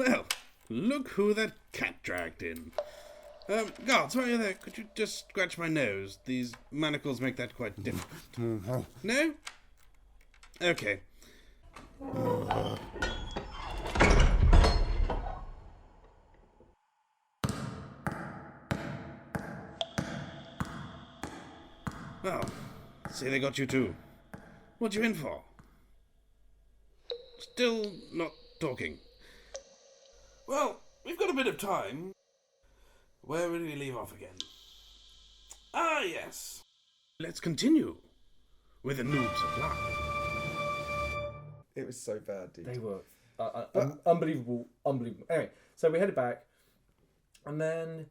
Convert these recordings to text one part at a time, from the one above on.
Well, look who that cat dragged in. Guards, while you're there, could you just scratch my nose? These manacles make that quite difficult. No? Okay. Well, see they got you too. What you in for? Still not talking. Well, we've got a bit of time. Where will we leave off again? Ah, yes. Let's continue with the noobs of life. It was so bad, dude. They were unbelievable. Anyway, so we headed back, and then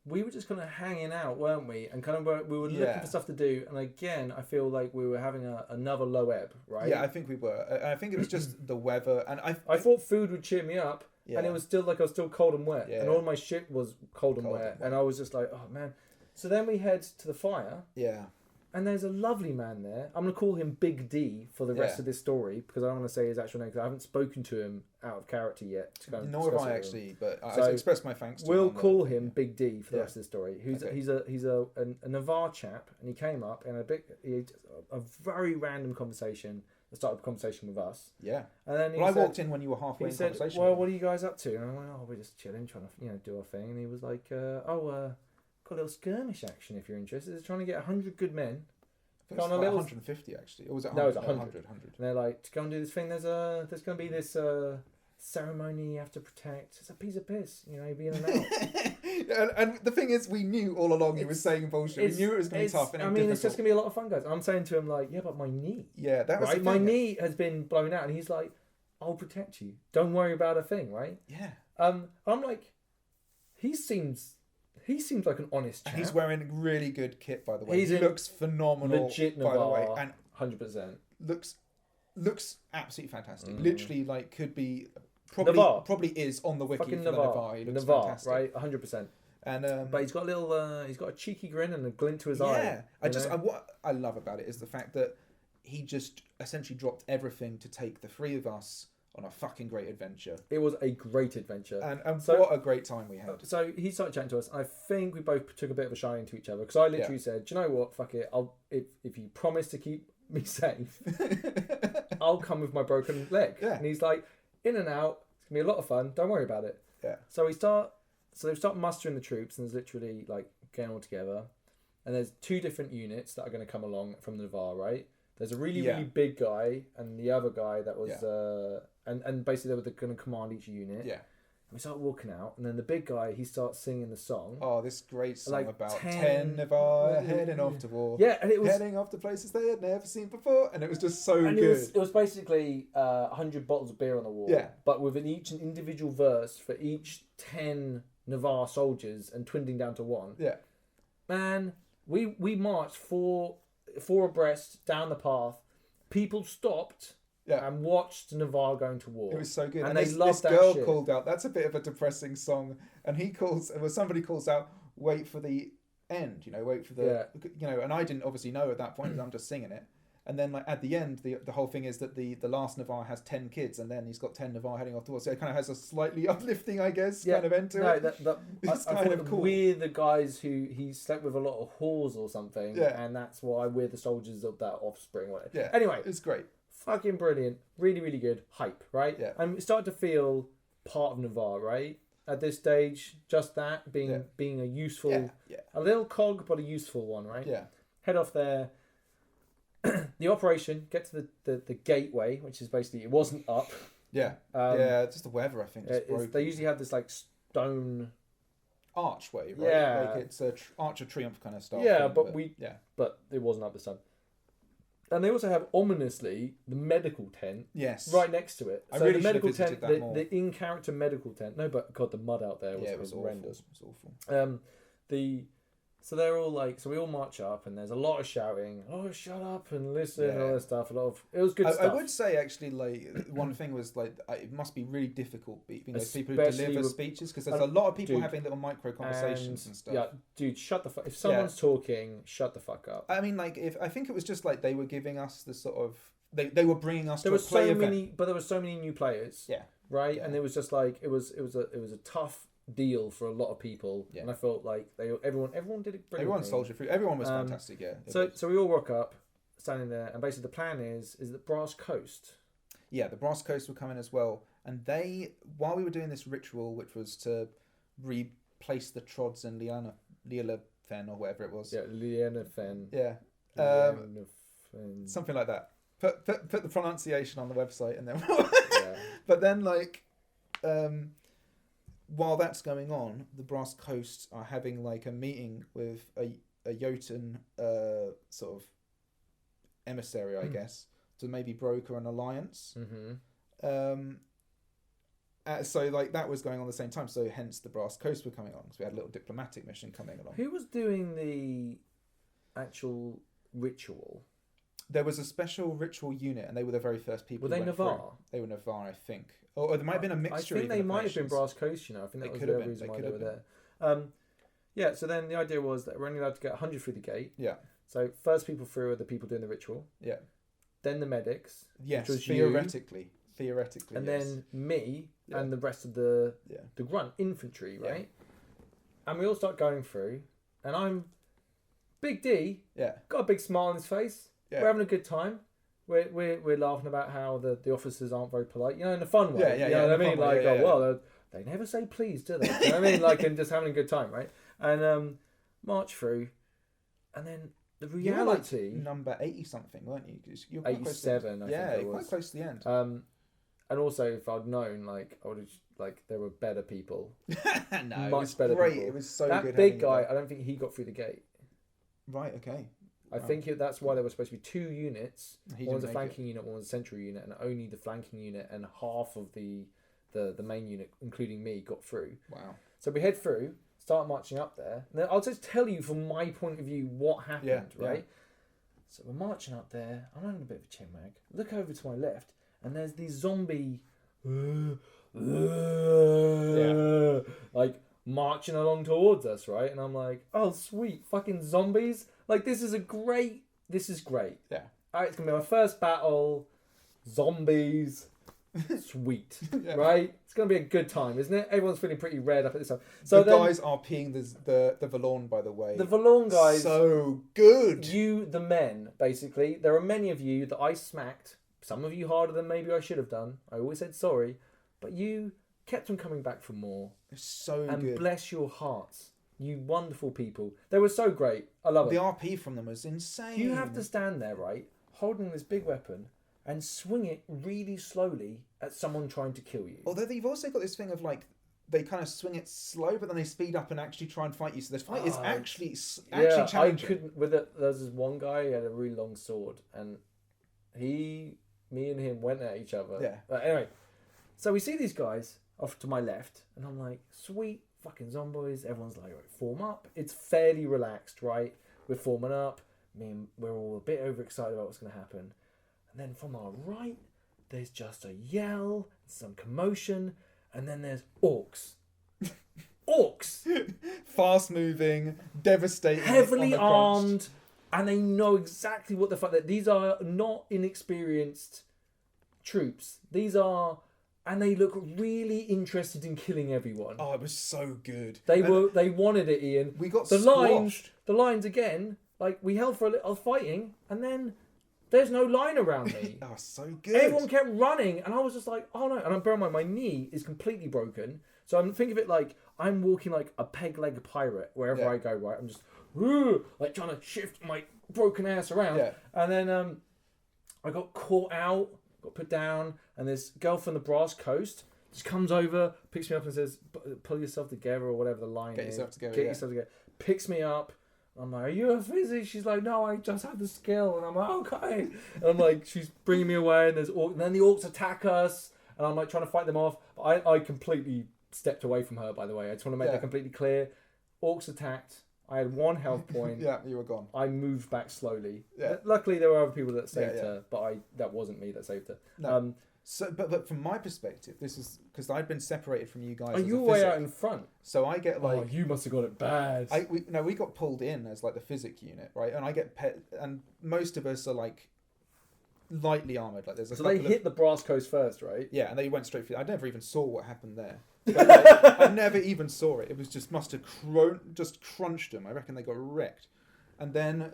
we were just kind of hanging out, weren't we? And kind of we were looking for stuff to do. And again, I feel like we were having another low ebb, right? Yeah, I think we were. I think it was just the weather, and I thought food would cheer me up. Yeah. And it was still like I was still cold and wet. Yeah. And all my shit was cold and wet. And I was just like, oh man. So then we head to the fire. Yeah. And there's a lovely man there. I'm going to call him Big D for the rest of this story because I don't want to say his actual name because I haven't spoken to him out of character yet. Nor have I actually, but I expressed my thanks to him. We'll call him Big D for the rest of the story. He's a Navarre chap, and he came up in a very random conversation. Started a conversation with us. Yeah. And then I walked in when you were halfway in conversation. He said, well, what are you guys up to? And I went, oh, we're just chilling, trying to do our thing. And he was like, got a little skirmish action if you're interested. They're trying to get 100 good men. It was like 150 actually. Or was it 100? No, it was 100. 100. And they're like, to go and do this thing, there's going to be this ceremony you have to protect. It's a piece of piss, you'd be in and out. and the thing is, we knew all along he was saying bullshit. We knew it was going to be tough. And it's just going to be a lot of fun, guys. I'm saying to him, like, yeah, but my knee. Yeah, that was right. My knee has been blown out, and he's like, I'll protect you. Don't worry about a thing, right? Yeah. I'm like, he seems like an honest chap. He's wearing really good kit, by the way. He looks phenomenal, legit by the way, and 100% looks absolutely fantastic. Mm. Literally, like, could be probably is on the wiki fucking for Navarre. He looks Navarre, fantastic, right? 100%. And but he's got a cheeky grin and a glint to his eye. Yeah, what I love about it is the fact that he just essentially dropped everything to take the three of us on a fucking great adventure. It was a great adventure. And so, what a great time we had. So he started chatting to us. I think we both took a bit of a shine to each other because I literally said, do you know what? Fuck it. If you promise to keep me safe, I'll come with my broken leg. Yeah. And he's like, in and out. It's going to be a lot of fun. Don't worry about it. Yeah. So they start mustering the troops, and there's literally like getting all together. And there's two different units that are going to come along from Navarre, right? There's a really big guy and the other guy that was and basically they were going to command each unit. Yeah. And we start walking out, and then the big guy, he starts singing the song. Oh, this great song like about 10 Navarre heading off to war. Yeah, and it was heading off to places they had never seen before, and it was just so good. It was basically 100 bottles of beer on the wall. Yeah. But with an individual verse for each 10 Navarre soldiers and twinding down to one. Yeah. Man, we marched four abreast down the path. People stopped and watched Navarre going to war. It was so good. And they loved that girl shit. called out, that's a bit of a depressing song. And somebody calls out, wait for the end, wait for the, and I didn't obviously know at that point because I'm just singing it. And then like at the end, the whole thing is that the last Navarre has 10 kids, and then he's got 10 Navarre heading off to war. So it kind of has a slightly uplifting, I guess, kind of end to it. It's kind of cool. We're the guys who he slept with a lot of whores or something, and that's why we're the soldiers of that offspring. Yeah. Anyway, it's great. Fucking brilliant. Really, really good. Hype, right? Yeah. And it started to feel part of Navarre, right? At this stage, just that, being a useful, a little cog, but a useful one, right? Yeah. Head off there. The operation, get to the gateway, which is basically, it wasn't up. Yeah. Just the weather, I think. They usually have this like stone archway, right? Yeah. Like it's a Arch of Triumph kind of stuff. Yeah, but it wasn't up this time. And they also have ominously the medical tent. Yes. Right next to it. I So really the medical should have visited tent, that more. the in-character medical tent. No, but God, the mud out there was horrendous. It was awful. So they're all like, so we all march up, and there's a lot of shouting. Oh, shut up and listen, and all this stuff. It was good stuff. I would say actually, like one thing was like it must be really difficult being those people who deliver speeches because there's a lot of people having little micro conversations and stuff. Yeah, dude, shut the fuck. If someone's talking, shut the fuck up. I mean, like I think it was just like they were giving us the sort of they were bringing us to a But there were so many new players. Yeah. right? Yeah. And it was just like it was a tough deal for a lot of people, and I felt like everyone did it brilliantly. Everyone soldiered through. Everyone was fantastic. Yeah. So we all rock up, standing there, and basically the plan is that Brass Coast. Yeah, the Brass Coast were coming as well, and while we were doing this ritual, which was to replace the Trods and Leela Fen or whatever it was. Yeah, Leela Fen. Yeah. Something like that. Put the pronunciation on the website and then. Yeah. But then while that's going on, the Brass Coast are having like a meeting with a Jotun sort of emissary, I guess, to maybe broker an alliance. Mm-hmm. So like that was going on at the same time. So hence the Brass Coast were coming along. So we had a little diplomatic mission coming along. Who was doing the actual ritual? There was a special ritual unit, and they were the very first people. Were they Navarre? They were Navarre, I think. Or there might have been a mixture. I think they might have been Brass Coast. I think that was the reason why they were there. Yeah. So then the idea was that we're only allowed to get 100 through the gate. Yeah. So first people through are the people doing the ritual. Yeah. Then the medics. Yes. Which was Theoretically. And yes. then me and the rest of the grunt infantry, right? Yeah. And we all start going through, and I'm Big D. Yeah. Got a big smile on his face. Yeah. We're having a good time. We're laughing about how the officers aren't very polite, in a fun way. Yeah. You know what I mean? Like, well, they never say please, do they? You know what I mean? Like, and just having a good time, right? And march through, and then the reality. You were like number 80 something, weren't you? You're 87. I think quite close to the end. And also, if I'd known, like, I would have, there were better people. No, much it was better great. people. It was so that good. That big guy, I don't think he got through the gate. Right. Okay. I think that's why there were supposed to be 2 units. One was a flanking unit, one was a central unit, and only the flanking unit and half of the main unit, including me, got through. Wow. So we head through, start marching up there. And then I'll just tell you from my point of view what happened, right? Yeah. So we're marching up there. I'm having a bit of a chinwag. Look over to my left, and there's these zombie... like marching along towards us, right? And I'm like, oh sweet, fucking zombies. Like this is great. Yeah. Alright, it's gonna be my first battle. Zombies. Sweet. Yeah. Right? It's gonna be a good time, isn't it? Everyone's feeling pretty red up at this time. So the guys are peeing the Valorn, by the way. The Valorn guys, so good. You the men, basically. There are many of you that I smacked. Some of you harder than maybe I should have done. I always said sorry. But you kept on coming back for more. It's so and good. Bless your hearts. You wonderful people. They were so great. I love it. The RP from them was insane. You have to stand there, right, holding this big weapon and swing it really slowly at someone trying to kill you. Although they've also got this thing of like, they kind of swing it slow, but then they speed up and actually try and fight you. So this fight is actually challenging. I couldn't with it. There's this one guy who had a really long sword, and me and him went at each other. Yeah. But anyway, so we see these guys off to my left, and I'm like, sweet fucking zombies. Everyone's like, right, form up. It's fairly relaxed, right? We're forming up. We're all a bit overexcited about what's going to happen. And then from our right, there's just a yell, some commotion, and then there's orcs. Orcs! Fast moving, devastating. Heavily armed, and they know exactly what the fuck. These are not inexperienced troops. These are... And they look really interested in killing everyone. Oh, it was so good. They wanted it, Ian. We got the squashed. The lines again. Like we held for a little fighting, and then there's no line around me. Oh, so good. Everyone kept running, and I was just like, oh no. And I'm bearing in mind, my knee is completely broken. So I'm think of it like I'm walking like a peg leg pirate wherever I go. Right, I'm just like trying to shift my broken ass around. Yeah. And then I got caught out. Got put down, and this girl from the Brass Coast just comes over, picks me up and says, pull yourself together, or whatever the line is. Get yourself together. Picks me up. I'm like, are you a physician? She's like, no, I just have the skill. And I'm like, okay. And I'm like, she's bringing me away, and and then the orcs attack us, and I'm like trying to fight them off. But I completely stepped away from her, by the way. I just want to make that completely clear. Orcs attacked. I had 1 health point. Yeah, you were gone. I moved back slowly. Yeah. Luckily, there were other people that saved her, but that wasn't me that saved her. No. But from my perspective, this is because I'd been separated from you guys. Are you way out in front? So I get like. Oh, you must have got it bad. We got pulled in as like the physic unit, right? And I get and most of us are like lightly armored. Like there's a So couple they hit the brass coast first, right? Yeah, and they went straight through. I never even saw what happened there. But, like, I never even saw it. It was just must have just crunched them. I reckon they got wrecked. And then,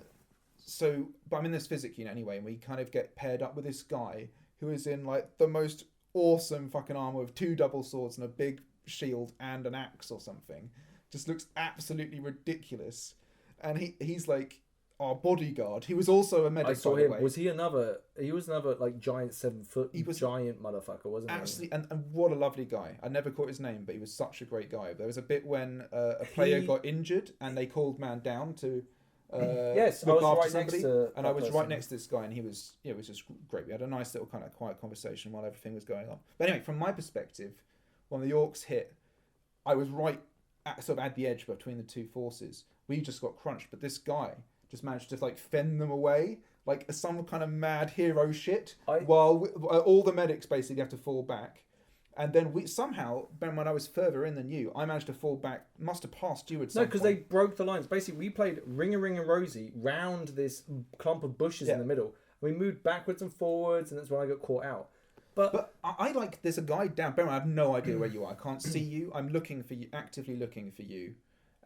but I'm in this physics unit anyway, and we kind of get paired up with this guy who is in like the most awesome fucking armor with 2 double swords and a big shield and an axe or something. Just looks absolutely ridiculous. And he's like our bodyguard. He was also a medic. I saw by the him. way. Was he another? He was another like giant 7-foot. He was giant motherfucker, wasn't he? Absolutely, and what a lovely guy. I never caught his name, but he was such a great guy. There was a bit when a player got injured and they called man down to yes, look I was after right somebody, next to and I was person. right next to this guy, and he was it was just great. We had a nice little kind of quiet conversation while everything was going on. But anyway, from my perspective, when the orcs hit, I was right sort of at the edge between the two forces. We just got crunched, but this guy just managed to like fend them away like some kind of mad hero shit. While all the medics basically have to fall back. And then we somehow, Ben, when I was further in than you, I managed to fall back. Must have passed you at some point. No, because they broke the lines. Basically, we played Ring and Rosie round this clump of bushes in the middle. We moved backwards and forwards, and that's when I got caught out. But I like, there's a guy down. Ben, I have no idea where you are. I can't see you. I'm looking for you, actively looking for you.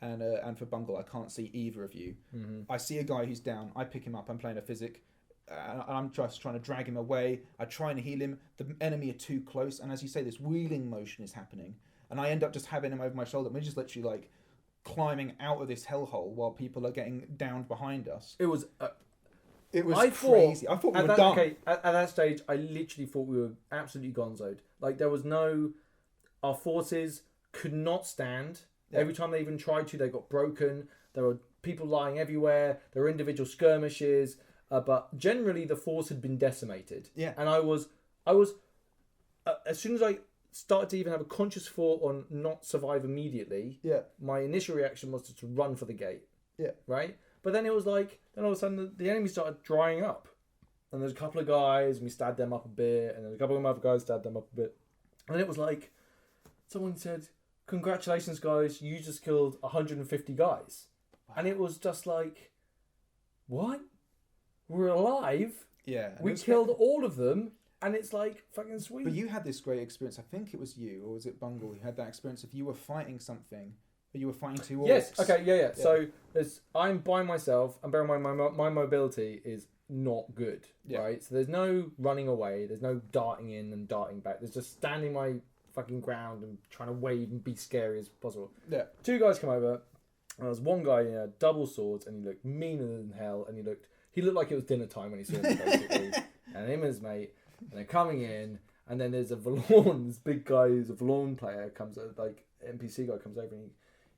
And for Bungle, I can't see either of you. Mm-hmm. I see a guy who's down. I pick him up. I'm playing a physic. I'm just trying to drag him away. I try and heal him. The enemy are too close, and as you say, this wheeling motion is happening, and I end up just having him over my shoulder. We're just literally like climbing out of this hellhole while people are getting downed behind us. It was crazy. I thought we were done. Okay, at that stage, I literally thought we were absolutely gonzoed. Like there was our forces could not stand. Yeah. Every time they even tried to, they got broken. There were people lying everywhere. There were individual skirmishes. But generally, the force had been decimated. Yeah. And I was, as soon as I started to even have a conscious thought on not survive immediately, my initial reaction was to run for the gate. Yeah. Right? But then it was like, then all of a sudden the enemy started drying up. And there's a couple of guys, and we stabbed them up a bit, and then a couple of other guys stabbed them up a bit. And it was like, someone said, "Congratulations, guys, you just killed 150 guys." Wow. And it was just like, what? We're alive. Yeah. We killed all of them, and it's like fucking sweet. But you had this great experience. I think it was you, or was it Bungle? You had that experience of you were fighting something, but you were fighting 2 orcs. Yes. Okay. Yeah. So I'm by myself, and bear in mind my mobility is not good. Yeah. Right. So there's no running away. There's no darting in and darting back. There's just standing my fucking ground and trying to wave and be scary as possible. Yeah. 2 guys come over. And there was one guy in double swords, and he looked meaner than hell, and he looked like it was dinner time when he saw me, basically. And him and his mate, and they're coming in, and then there's a Valorn, this big guy who's a Valorn player, comes like NPC guy comes over, and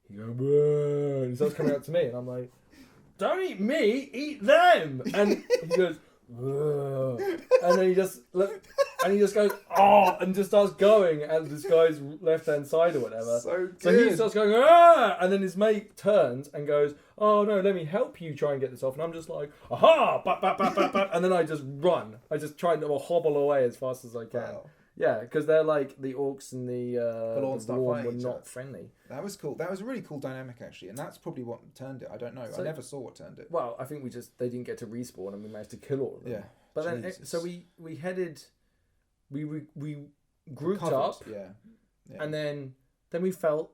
he goes, "Whoa," and he starts coming up to me, and I'm like, "Don't eat me, eat them!" And he goes, "Whoa," and then he just goes, "Oh," and just starts going at this guy's left hand side or whatever. So he starts going, "Ah!" And then his mate turns and goes, "Oh no, let me help you try and get this off." And I'm just like, "Aha!" And then I just run. I just try to hobble away as fast as I can. Wow. Yeah, because they're like the orcs and the Valorn were not friendly. That was cool. That was a really cool dynamic actually, and that's probably what turned it. I don't know. I never saw what turned it. Well, I think they didn't get to respawn, and we managed to kill all of them. Yeah. But then, so we headed. We grouped up, and then we felt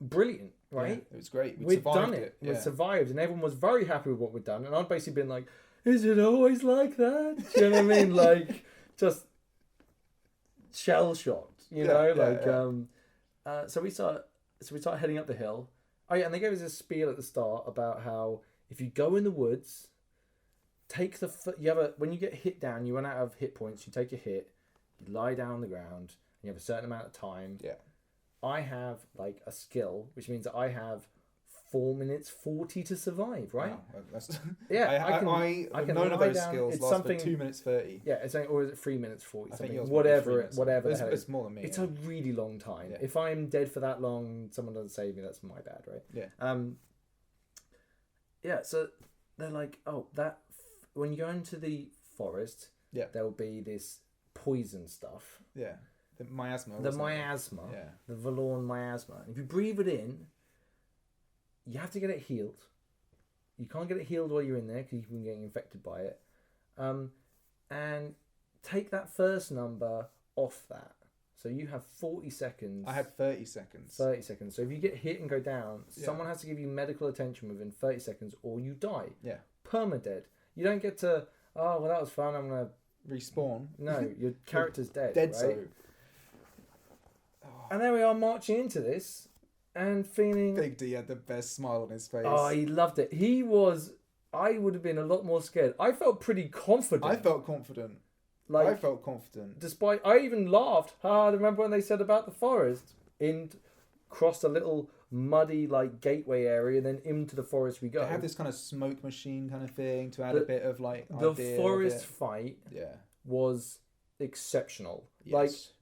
brilliant, right? Yeah, it was great. We'd done it. Yeah. We'd survived, and everyone was very happy with what we'd done. And I'd basically been like, "Is it always like that?" Do you know what I mean? Like, just shell shocked, you know? So we start heading up the hill. Oh yeah, and they gave us a spiel at the start about how if you go in the woods, when you get hit down, you run out of hit points. You take a hit. You lie down on the ground, and you have a certain amount of time. Yeah. I have like a skill, which means that I have 4 minutes 40 to survive, right? Wow. Yeah, I can known of those skills. It's something 2 minutes 30. Yeah, it's like, or is it 3 minutes 40? Whatever. It's more than me. It's a really long time. Yeah. If I'm dead for that long, someone doesn't save me. That's my bad, right? Yeah. Yeah. So they're like, oh, when you go into the forest, there will be this poison stuff. Yeah. The miasma. Yeah. The Valorn miasma. And if you breathe it in, you have to get it healed. You can't get it healed while you're in there because you've been getting infected by it. and take that first number off that. So you have 40 seconds. I had 30 seconds. 30 seconds. So if you get hit and go down, someone has to give you medical attention within 30 seconds or you die. Yeah. Permadead. You don't get to, oh, well, that was fun. I'm going to respawn. No, your character's dead. Dead, right? so. Oh. And there we are marching into this and feeling... Big D had the best smile on his face. Oh, he loved it. He was... I would have been a lot more scared. I felt pretty confident. I felt confident. Despite... I even laughed. Remember when they said about the forest? Crossed a little muddy like gateway area and then into the forest we go. They had this kind of smoke machine kind of thing to add a bit of like the forest fight was exceptional. Yes.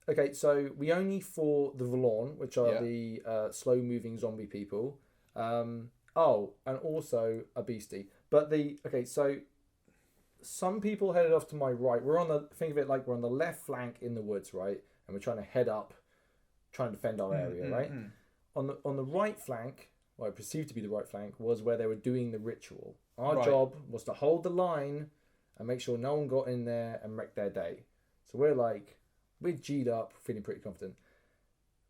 Like, okay, so we only fought the Vallon, which are the slow moving zombie people. And also a beastie. But so some people headed off to my right. Think of it like we're on the left flank in the woods, right? And we're trying to head up, trying to defend our area, right? On the right flank, what I perceived to be the right flank, was where they were doing the ritual. Our job was to hold the line and make sure no one got in there and wrecked their day. So we're G'd up, feeling pretty confident.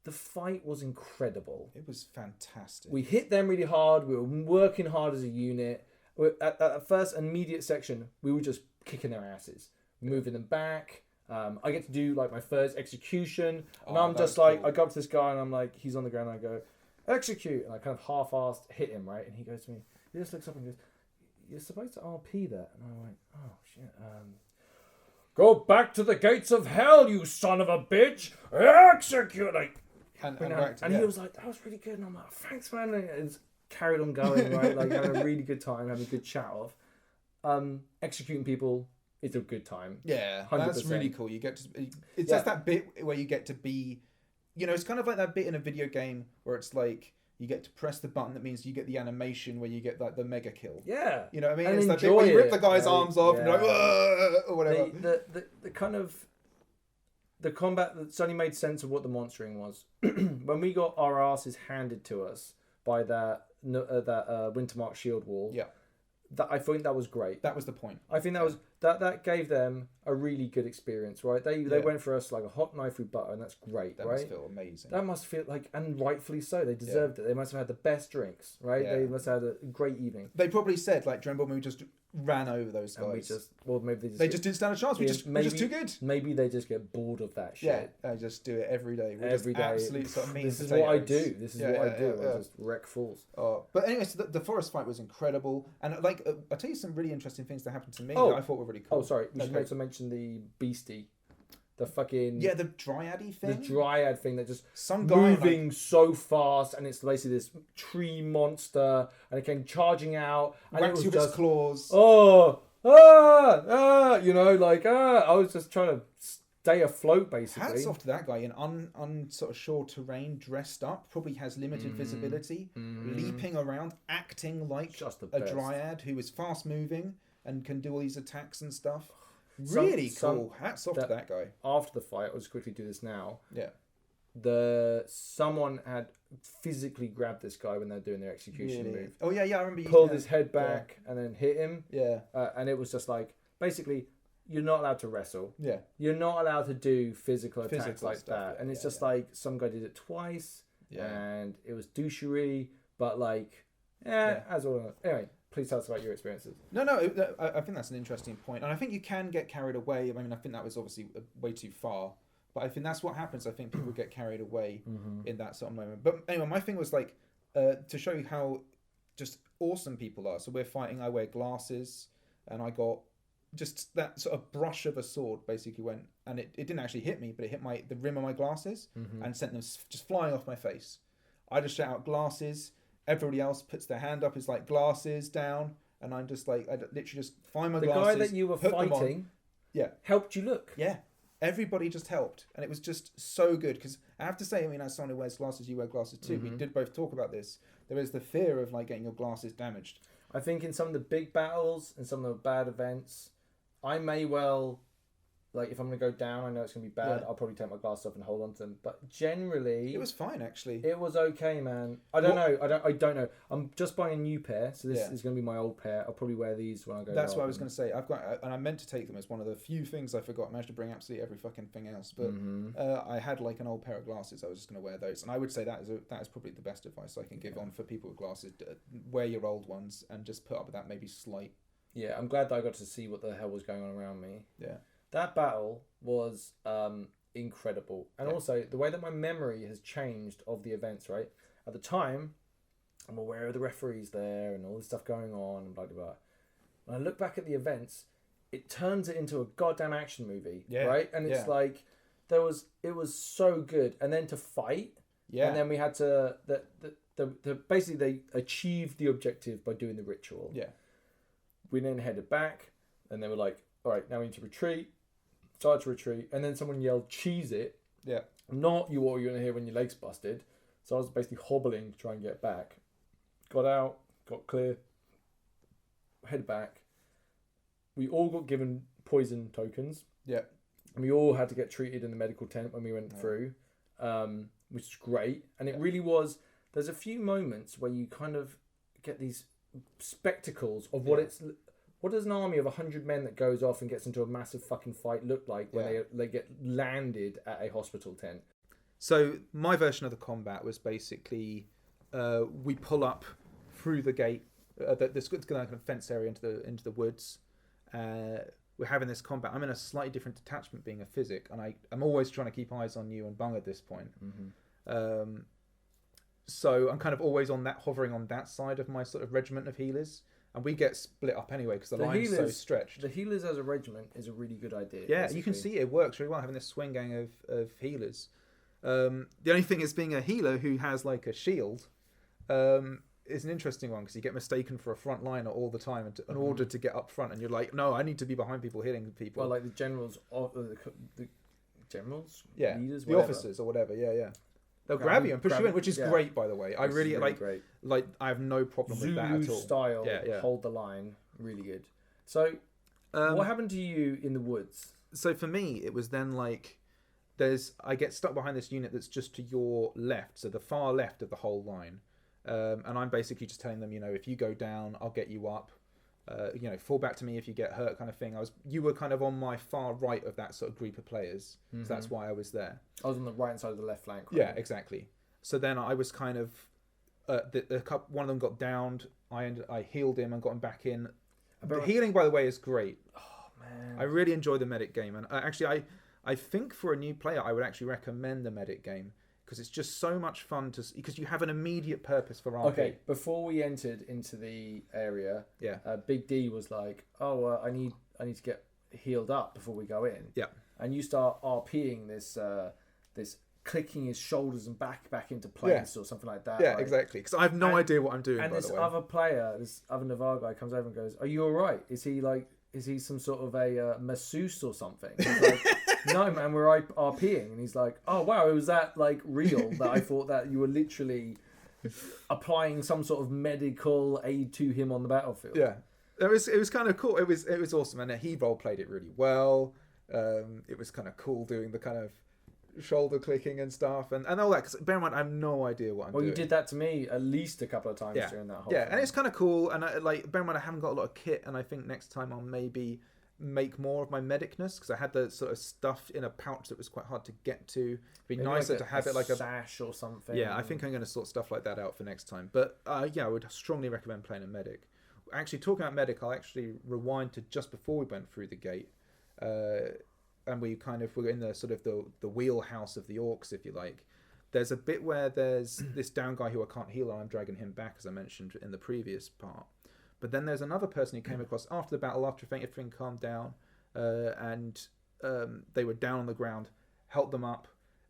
The fight was incredible. It was fantastic. We hit them really hard. We were working hard as a unit. At that first immediate section, we were just kicking their asses, moving them back. I get to do like my first execution, and I'm just like, cool. I go up to this guy and I'm like, he's on the ground, and I go, execute, and I kind of half-assed hit him, right? And he goes to me, he just looks up and goes, you're supposed to RP that, and I went, oh shit, go back to the gates of hell, you son of a bitch, execute, like, and he was like, that was really good, and I'm like, thanks, man, and it's carried on going, right? Like having a really good time, having a good chat off, executing people. It's a good time. Yeah, 100%. That's really cool. You get to... It's just that bit where you get to be... it's kind of like that bit in a video game where it's like you get to press the button that means you get the animation where you get like the mega kill. Yeah. You know what I mean? And it's that bit where you rip the guy's arms off and you're like, or whatever. The kind of... The combat that suddenly made sense of what the monstering was. When we got our asses handed to us by that Wintermark shield wall... Yeah. I think that was great. That was the point. I think that was that gave them a really good experience, right? They went for us like a hot knife through butter, and that's great, that right? Must feel amazing. That must feel like, and rightfully so. They deserved it. They must have had the best drinks, right? Yeah. They must have had a great evening. They probably said, like, do you remember when we just ran over those guys? Maybe they just didn't stand a chance. We're just too good. Maybe they just get bored of that shit. Yeah, they just do it every day. Every day. Absolute sort of mean This potatoes. is what I do. This is what I do. I just wreck fools. But anyway, so the forest fight was incredible, and like I'll tell you some really interesting things that happened to me that I thought were really cool. Oh, sorry. We should also mention the beastie. The fucking... Yeah, the dryad-y thing. The dryad thing that just... Some guy moving so fast, and it's basically this tree monster, and it came charging out. And whacks you with its claws. I was just trying to stay afloat, basically. Hats off to that guy in sort of shore terrain, dressed up, probably has limited visibility, leaping around, acting like just a dryad who is fast-moving and can do all these attacks and stuff. Really cool. Hats off to that guy. After the fight, I'll just quickly do this now. Yeah. Someone had physically grabbed this guy when they're doing their execution move. Oh yeah, I remember. Pulled his head back and then hit him. Yeah. And it was just like, basically, you're not allowed to wrestle. Yeah. You're not allowed to do physical attacks like that. And it's just like some guy did it twice. Yeah. And it was douchery, but like, as all. Anyway. Please tell us about your experiences. No, I think that's an interesting point. And I think you can get carried away. I mean, I think that was obviously way too far. But I think that's what happens. I think people get carried away in that sort of moment. But anyway, my thing was like, to show you how just awesome people are. So we're fighting, I wear glasses, and I got just that sort of brush of a sword basically went, and it didn't actually hit me, but it hit the rim of my glasses and sent them just flying off my face. I just shout out glasses. Everybody else puts their hand up, is like glasses down, and I'm just like, I literally just find my glasses. The guy that you were fighting helped you look. Yeah. Everybody just helped, and it was just so good, because I have to say, I mean, as someone who wears glasses, you wear glasses too, we did both talk about this, there is the fear of like getting your glasses damaged. I think in some of the big battles and some of the bad events, I may well like if I'm gonna go down, I know it's gonna be bad. I'll probably take my glasses off and hold on to them. But generally, it was fine actually. It was okay, man. I don't know. I don't know. I'm just buying a new pair, so this is gonna be my old pair. I'll probably wear these when I go. That's what I was gonna say. I've got, and I meant to take them as one of the few things I forgot. I managed to bring absolutely every fucking thing else, but I had like an old pair of glasses. I was just gonna wear those, and I would say that is probably the best advice I can give on for people with glasses. Wear your old ones and just put up with that maybe slight. Yeah, I'm glad that I got to see what the hell was going on around me. Yeah. That battle was incredible. And also, the way that my memory has changed of the events, right? At the time, I'm aware of the referees there and all this stuff going on and blah, blah, blah. When I look back at the events, it turns it into a goddamn action movie, right? And it's like, it was so good. And then to fight, and then we had to, basically they achieved the objective by doing the ritual. Yeah. We then headed back, and they were like, all right, now we need to retreat. Started to retreat, and then someone yelled, cheese it. Yeah. Not you, what you're going to hear when your leg's busted. So I was basically hobbling to try and get back. Got out, got clear, headed back. We all got given poison tokens. Yeah. And we all had to get treated in the medical tent when we went through, which is great. And it really was, there's a few moments where you kind of get these spectacles of what does an army of 100 men that goes off and gets into a massive fucking fight look like when they get landed at a hospital tent. So my version of the combat was basically we pull up through the gate, this kind of fence area into the woods. We're having this combat. I'm in a slightly different detachment, being a physic, and I'm always trying to keep eyes on you and Bung at this point. So I'm kind of always hovering on that side of my sort of regiment of healers. And we get split up anyway because the line's so stretched. The healers as a regiment is a really good idea. Yeah, basically. You can see it works really well, having this swing gang of healers. The only thing is, being a healer who has like a shield is an interesting one because you get mistaken for a front liner all the time in order to get up front. And you're like, no, I need to be behind people, hitting people. Well, like the generals, the generals? Yeah, leaders, the officers or whatever, yeah. They'll grab you and push you in, which is great, by the way. I really great. Like. I have no problem with that at all. Zulu style, hold the line, really good. So, what happened to you in the woods? So for me, it was then like, I get stuck behind this unit that's just to your left, so the far left of the whole line, and I'm basically just telling them, if you go down, I'll get you up. Fall back to me if you get hurt, kind of thing. You were kind of on my far right of that sort of group of players, so that's why I was there. I was on the right hand side of the left flank. Right? Yeah, exactly. So then I was kind of, one of them got downed. I healed him and got him back in. The healing, by the way, is great. Oh man, I really enjoy the medic game, and I think for a new player, I would actually recommend the medic game. Because it's just so much fun because you have an immediate purpose for RP. Okay, before we entered into the area, Big D was like, "Oh, I need to get healed up before we go in." Yeah, and you start RPing this clicking his shoulders and back into place or something like that. Yeah, right? exactly. Because I have no idea what I'm doing. And by this the way. other player, this other Navarre guy, comes over and goes, "Are you all right? Is he some sort of a masseuse or something?" He's like, no, man, we're RPing. And he's like, oh, wow, was that like real? That I thought that you were literally applying some sort of medical aid to him on the battlefield. Yeah, it was kind of cool. It was awesome, and he role played it really well. It was kind of cool doing the kind of shoulder clicking and stuff and all that. Because bear in mind, I have no idea what I'm doing. Well, you did that to me at least a couple of times during that whole thing. And it's kind of cool. And bear in mind, I haven't got a lot of kit, and I think next time I'll maybe make more of my medicness because I had the sort of stuff in a pouch that was quite hard to get to. It'd be maybe nicer to have it like a sash or something. Yeah, I think I'm going to sort stuff like that out for next time. But I would strongly recommend playing a medic. Actually, talking about medic, I'll actually rewind to just before we went through the gate, and we kind of were in the sort of the wheelhouse of the orcs, if you like. There's a bit where there's this down guy who I can't heal, and I'm dragging him back, as I mentioned in the previous part. But then there's another person who came across after the battle, after everything calmed down, and they were down on the ground, helped them up,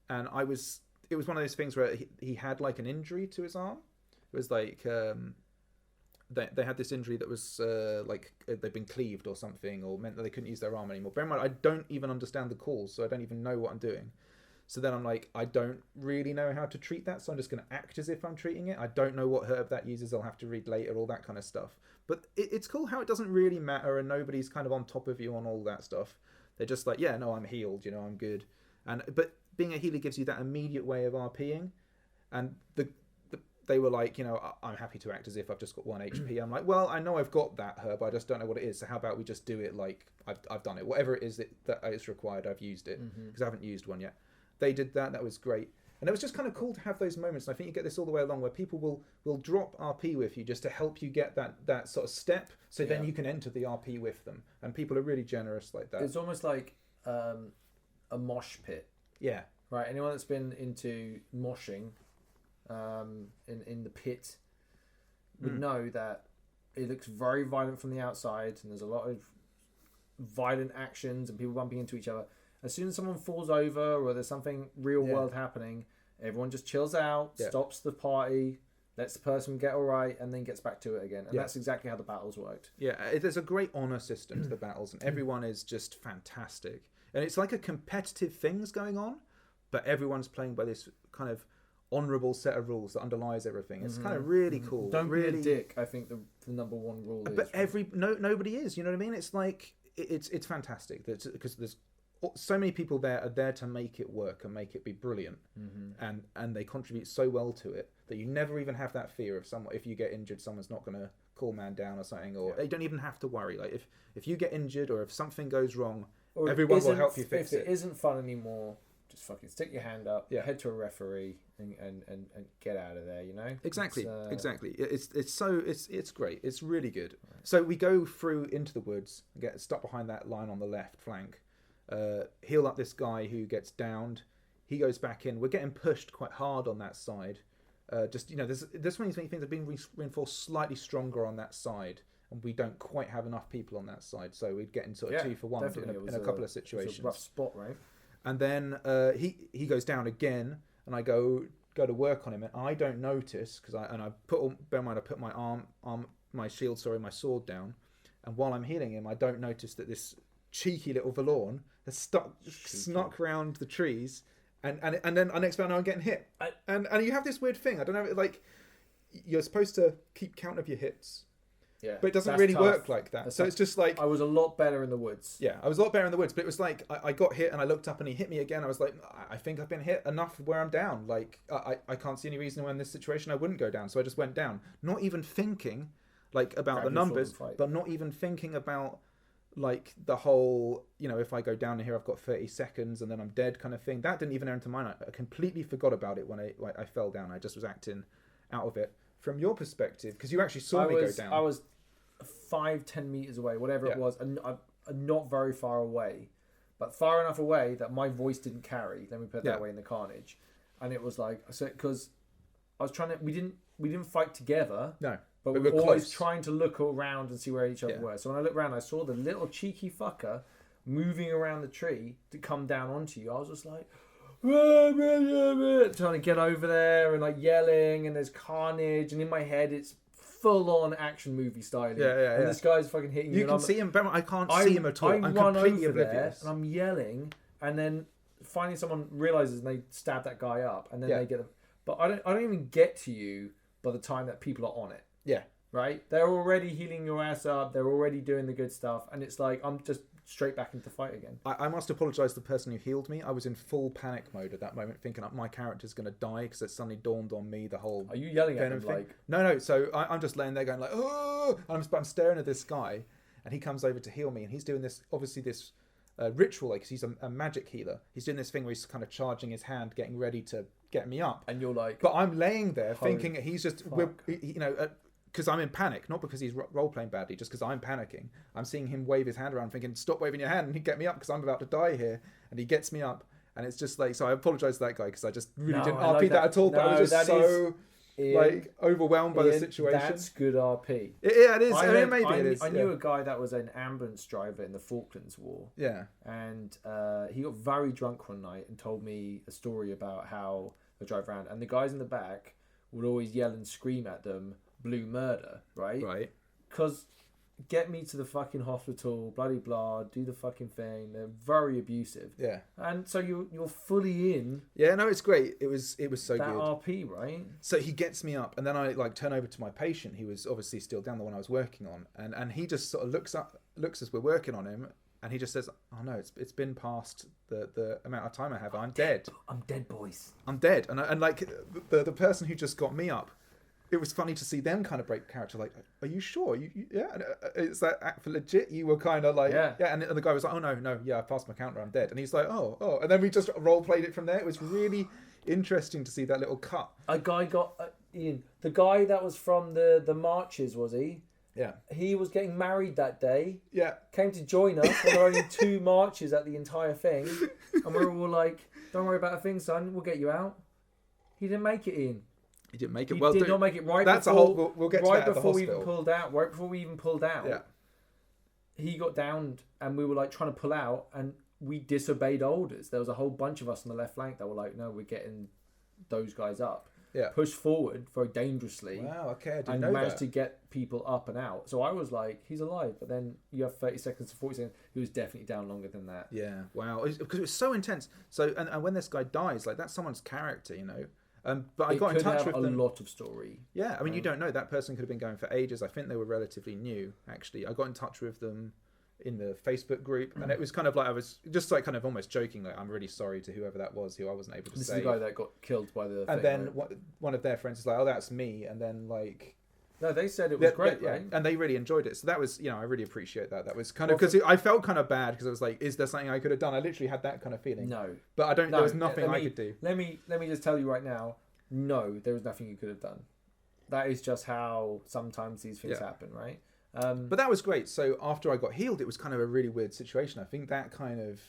and it was one of those things where he had like an injury to his arm. It was like they had this injury that was like they'd been cleaved or something, or meant that they couldn't use their arm anymore. Bear in mind, I don't even understand the calls, so I don't even know what I'm doing. So then I'm like, I don't really know how to treat that, so I'm just going to act as if I'm treating it. I don't know what herb that uses. I'll have to read later, all that kind of stuff. But it's cool how it doesn't really matter and nobody's kind of on top of you on all that stuff. They're just like, yeah, no, I'm healed, you know, I'm good. But being a healer gives you that immediate way of RPing, and they were like, you know, I'm happy to act as if I've just got 1 HP. I'm like, well, I know I've got that herb, I just don't know what it is. So how about we just do it like I've done it, whatever it is that is required. I've used it because I haven't used one yet. They did that. That was great. And it was just kind of cool to have those moments. And I think you get this all the way along where people will drop RP with you just to help you get that sort of step. So then you can enter the RP with them. And people are really generous like that. It's almost like a mosh pit. Yeah. Right. Anyone that's been into moshing in the pit would know that it looks very violent from the outside, and there's a lot of violent actions and people bumping into each other. As soon as someone falls over or there's something real world happening, everyone just chills out, stops the party, lets the person get all right, and then gets back to it again. And that's exactly how the battles worked. Yeah, there's a great honor system to the battles, and everyone is just fantastic. And it's like a competitive things going on, but everyone's playing by this kind of honourable set of rules that underlies everything. It's kind of really cool. Don't really be a dick. I think the number one rule is. But nobody is. You know what I mean? It's like it's fantastic because there's so many people there are there to make it work and make it be brilliant, and they contribute so well to it that you never even have that fear of someone. If you get injured, someone's not going to call man down or something, or they don't even have to worry. Like if you get injured or if something goes wrong, or everyone will help you fix it. If it isn't fun anymore, just fucking stick your hand up, head to a referee, and get out of there. You know. Exactly. It's great. It's really good. Right. So we go through into the woods, get stuck behind that line on the left flank. Heal up this guy who gets downed. He goes back in. We're getting pushed quite hard on that side. Just this one of these things have been reinforced slightly stronger on that side, and we don't quite have enough people on that side. So we'd get in sort of 2 for 1 in a couple of situations. It was a rough spot, right? And then he goes down again, and I go to work on him, and I don't notice because I put my sword down, and while I'm healing him, I don't notice that this cheeky little Valorn has snuck around the trees, and then next thing I know I'm getting hit, and you have this weird thing. I don't know, like you're supposed to keep count of your hits. Yeah, but it doesn't really work like that. So it's just like I was a lot better in the woods. Yeah, I was a lot better in the woods, but it was like I got hit and I looked up and he hit me again. I was like, I think I've been hit enough where I'm down. Like I can't see any reason why in this situation I wouldn't go down. So I just went down, not even thinking like about the numbers, but not even thinking about like the whole, if I go down here I've got 30 seconds and then I'm dead kind of thing. That didn't even enter my mind. I completely forgot about it when I fell down. I just was acting out of it. From your perspective, because you actually saw me go down. I was 5-10 meters away, whatever it was, and not very far away, but far enough away that my voice didn't carry. Let me put it that way in the carnage, and it was like because I was trying to. We didn't fight together. No, but we were always trying to look around and see where each other were. So when I looked around, I saw the little cheeky fucker moving around the tree to come down onto you. I was just like. Trying to get over there and like yelling, and there's carnage, and in my head it's full on action movie style. And this guy's fucking hitting you. You can see him, but I can't see him at all. I'm completely oblivious. And I'm yelling, and then finally someone realizes and they stab that guy up, and then they get them. But I don't even get to you by the time that people are on it. Yeah. Right? They're already healing your ass up. They're already doing the good stuff, and it's like I'm just straight back into the fight again. I must apologise to the person who healed me. I was in full panic mode at that moment, thinking my character's going to die because it suddenly dawned on me the whole. Are you yelling at him like? No. So I'm just laying there going like, oh! I'm staring at this guy, and he comes over to heal me, and he's doing this ritual, like, because he's a magic healer. He's doing this thing where he's kind of charging his hand, getting ready to get me up. And you're like, but I'm laying there thinking he's just, because I'm in panic, not because he's role playing badly, just because I'm panicking. I'm seeing him wave his hand around, thinking, "Stop waving your hand and get me up because I'm about to die here." And he gets me up, and it's just like, so I apologise to that guy because I just really didn't RP that at all. But I was just so overwhelmed by the situation. That's good RP. Yeah, it is. Maybe it is. I knew a guy that was an ambulance driver in the Falklands War. Yeah, and he got very drunk one night and told me a story about how they drive around, and the guys in the back would always yell and scream at them. Blue murder, right? Right. Because get me to the fucking hospital, bloody blah, do the fucking thing. They're very abusive. Yeah. And so you're fully in. Yeah, no, it's great. It was so that good. RP, right? So he gets me up, and then I turn over to my patient. He was obviously still down, the one I was working on, and he just sort of looks as we're working on him, And he just says, "Oh no, it's been past the amount of time I have. I'm dead. I'm dead, boys. I'm dead." And like the person who just got me up, it was funny to see them kind of break character. Like, "Are you sure? Yeah, is that act for legit?" You were kind of like, yeah. And the guy was like, "Oh no, yeah, I passed my counter. I'm dead." And he's like, "Oh," and then we just role played it from there. It was really interesting to see that little cut. A guy got Ian. The guy that was from the marches, was he? Yeah. He was getting married that day. Yeah. Came to join us. There were only 2 marches at the entire thing. And we were all like, "Don't worry about a thing, son. We'll get you out." He didn't make it, Ian. He didn't make it. He Well, did not make it right that's before. a whole. We'll get to right that at the before we hospital. even pulled out. Right before we even pulled out. Yeah. He got downed and we were like trying to pull out and we disobeyed orders. There was a whole bunch of us on the left flank that were like, "No, we're getting those guys up." Yeah. Pushed forward very dangerously. Wow, okay, I didn't and know managed that. to get people up and out. So I was like, he's alive. But then you have 30 seconds to 40 seconds. He was definitely down longer than that. Yeah, wow. Because it was so intense. So, and when this guy dies, like, that's someone's character, you know. But I got in touch with them. a lot of story. Yeah, I mean, you don't know. That person could have been going for ages. I think they were relatively new, actually. I got in touch with them in the Facebook group, and it was kind of like I was just like kind of almost joking, like, "I'm really sorry to whoever that was who I wasn't able to This save." is the guy that got killed by the and thing, then right? one of their friends was like, "Oh, that's me," and then like No, they said it was great, yeah, right? and they really enjoyed it. So that was, I really appreciate that. That was kind of because I felt kind of bad because I was like, "Is there something I could have done?" I literally had that kind of feeling. No, but I don't. There was nothing I could do. Let me just tell you right now. No, there was nothing you could have done. That is just how sometimes these things happen, right? But that was great. So after I got healed, it was kind of a really weird situation. I think that kind of,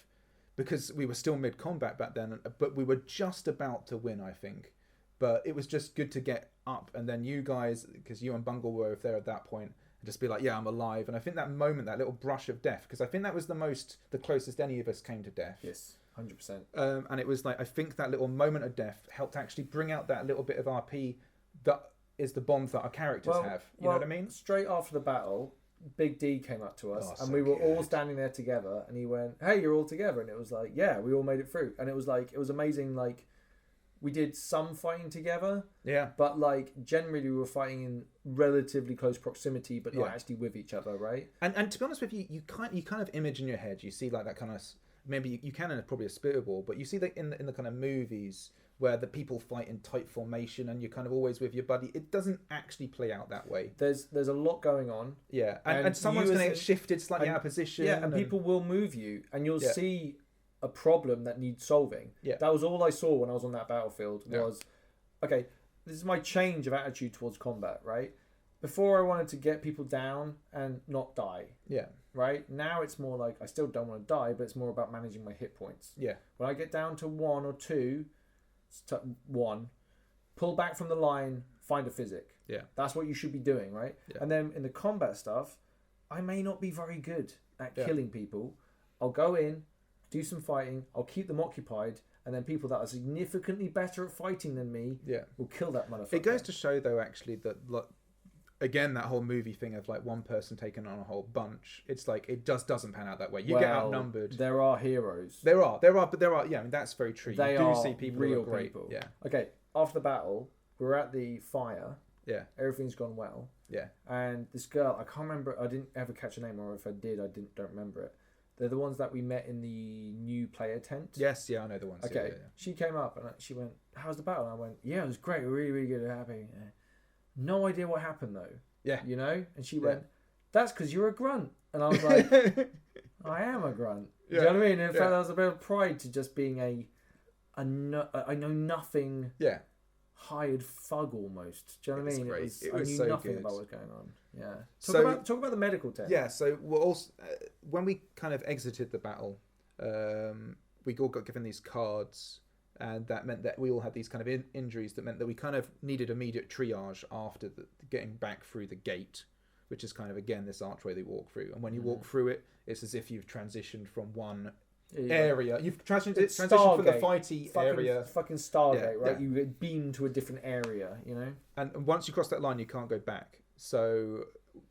because we were still mid-combat back then, but we were just about to win, I think. But it was just good to get up. And then you guys, because you and Bungle were there at that point, and just be like, "Yeah, I'm alive." And I think that moment, that little brush of death, because I think that was the closest any of us came to death. Yes, 100%. And it was like, I think that little moment of death helped actually bring out that little bit of RP that is the bond that our characters have. You know what I mean? Straight after the battle, Big D came up to us, and so we were all good. standing there together, and he went, "Hey, you're all together," and it was like, "Yeah, we all made it through," and it was like, it was amazing. Like, we did some fighting together, Yeah. but like generally we were fighting in relatively close proximity, but not actually with each other, right? And to be honest with you, you kind of image in your head, you see like that kind of, maybe you can in probably a Spitball, but you see that in the kind of movies where the people fight in tight formation and you're kind of always with your buddy. It doesn't actually play out that way. There's a lot going on. Yeah, and someone's going to get shifted slightly out of position. Yeah, and people will move you, and you'll see a problem that needs solving. Yeah. That was all I saw when I was on that battlefield was, okay, this is my change of attitude towards combat, right? Before I wanted to get people down and not die. Yeah. Right? Now it's more like, I still don't want to die, but it's more about managing my hit points. Yeah. When I get down to 1 or 2, pull back from the line, find a physic. Yeah. That's what you should be doing, right? Yeah. And then in the combat stuff, I may not be very good at killing people. I'll go in, do some fighting, I'll keep them occupied, and then people that are significantly better at fighting than me will kill that motherfucker. It goes to show, though, actually, that, again, that whole movie thing of like one person taking on a whole bunch, it's like it just doesn't pan out that way. You get outnumbered. There are heroes. There are, yeah, I mean, that's very true. They you do are see people real who are great. people. Yeah. Okay, after the battle, we're at the fire. Yeah. Everything's gone well. Yeah. And this girl, I can't remember, I didn't ever catch her name, or if I did, don't remember it. They're the ones that we met in the new player tent. Yes, yeah, I know the ones. Okay, Yeah. she came up and she went, "How's the battle?" And I went, "Yeah, it was great, really, really good, happy." No idea what happened though. Yeah. You know? And she went, "That's because you're a grunt." And I was like, "I am a grunt." Do you know what I mean? In fact, there was a bit of pride to just being I know nothing. Yeah. Hired thug almost. Do you know what I mean? Great. I knew so nothing good. about what was going on. Yeah. Talk about the medical test. Yeah. So we're also when we kind of exited the battle, we all got given these cards, and that meant that we all had these kind of injuries. That meant that we kind of needed immediate triage after getting back through the gate, which is kind of again this archway they walk through. And when you walk through it, it's as if you've transitioned from one area. You've transitioned from the fighty area. Fucking Stargate, right? Yeah. You get beamed to a different area, you know? And once you cross that line, you can't go back. So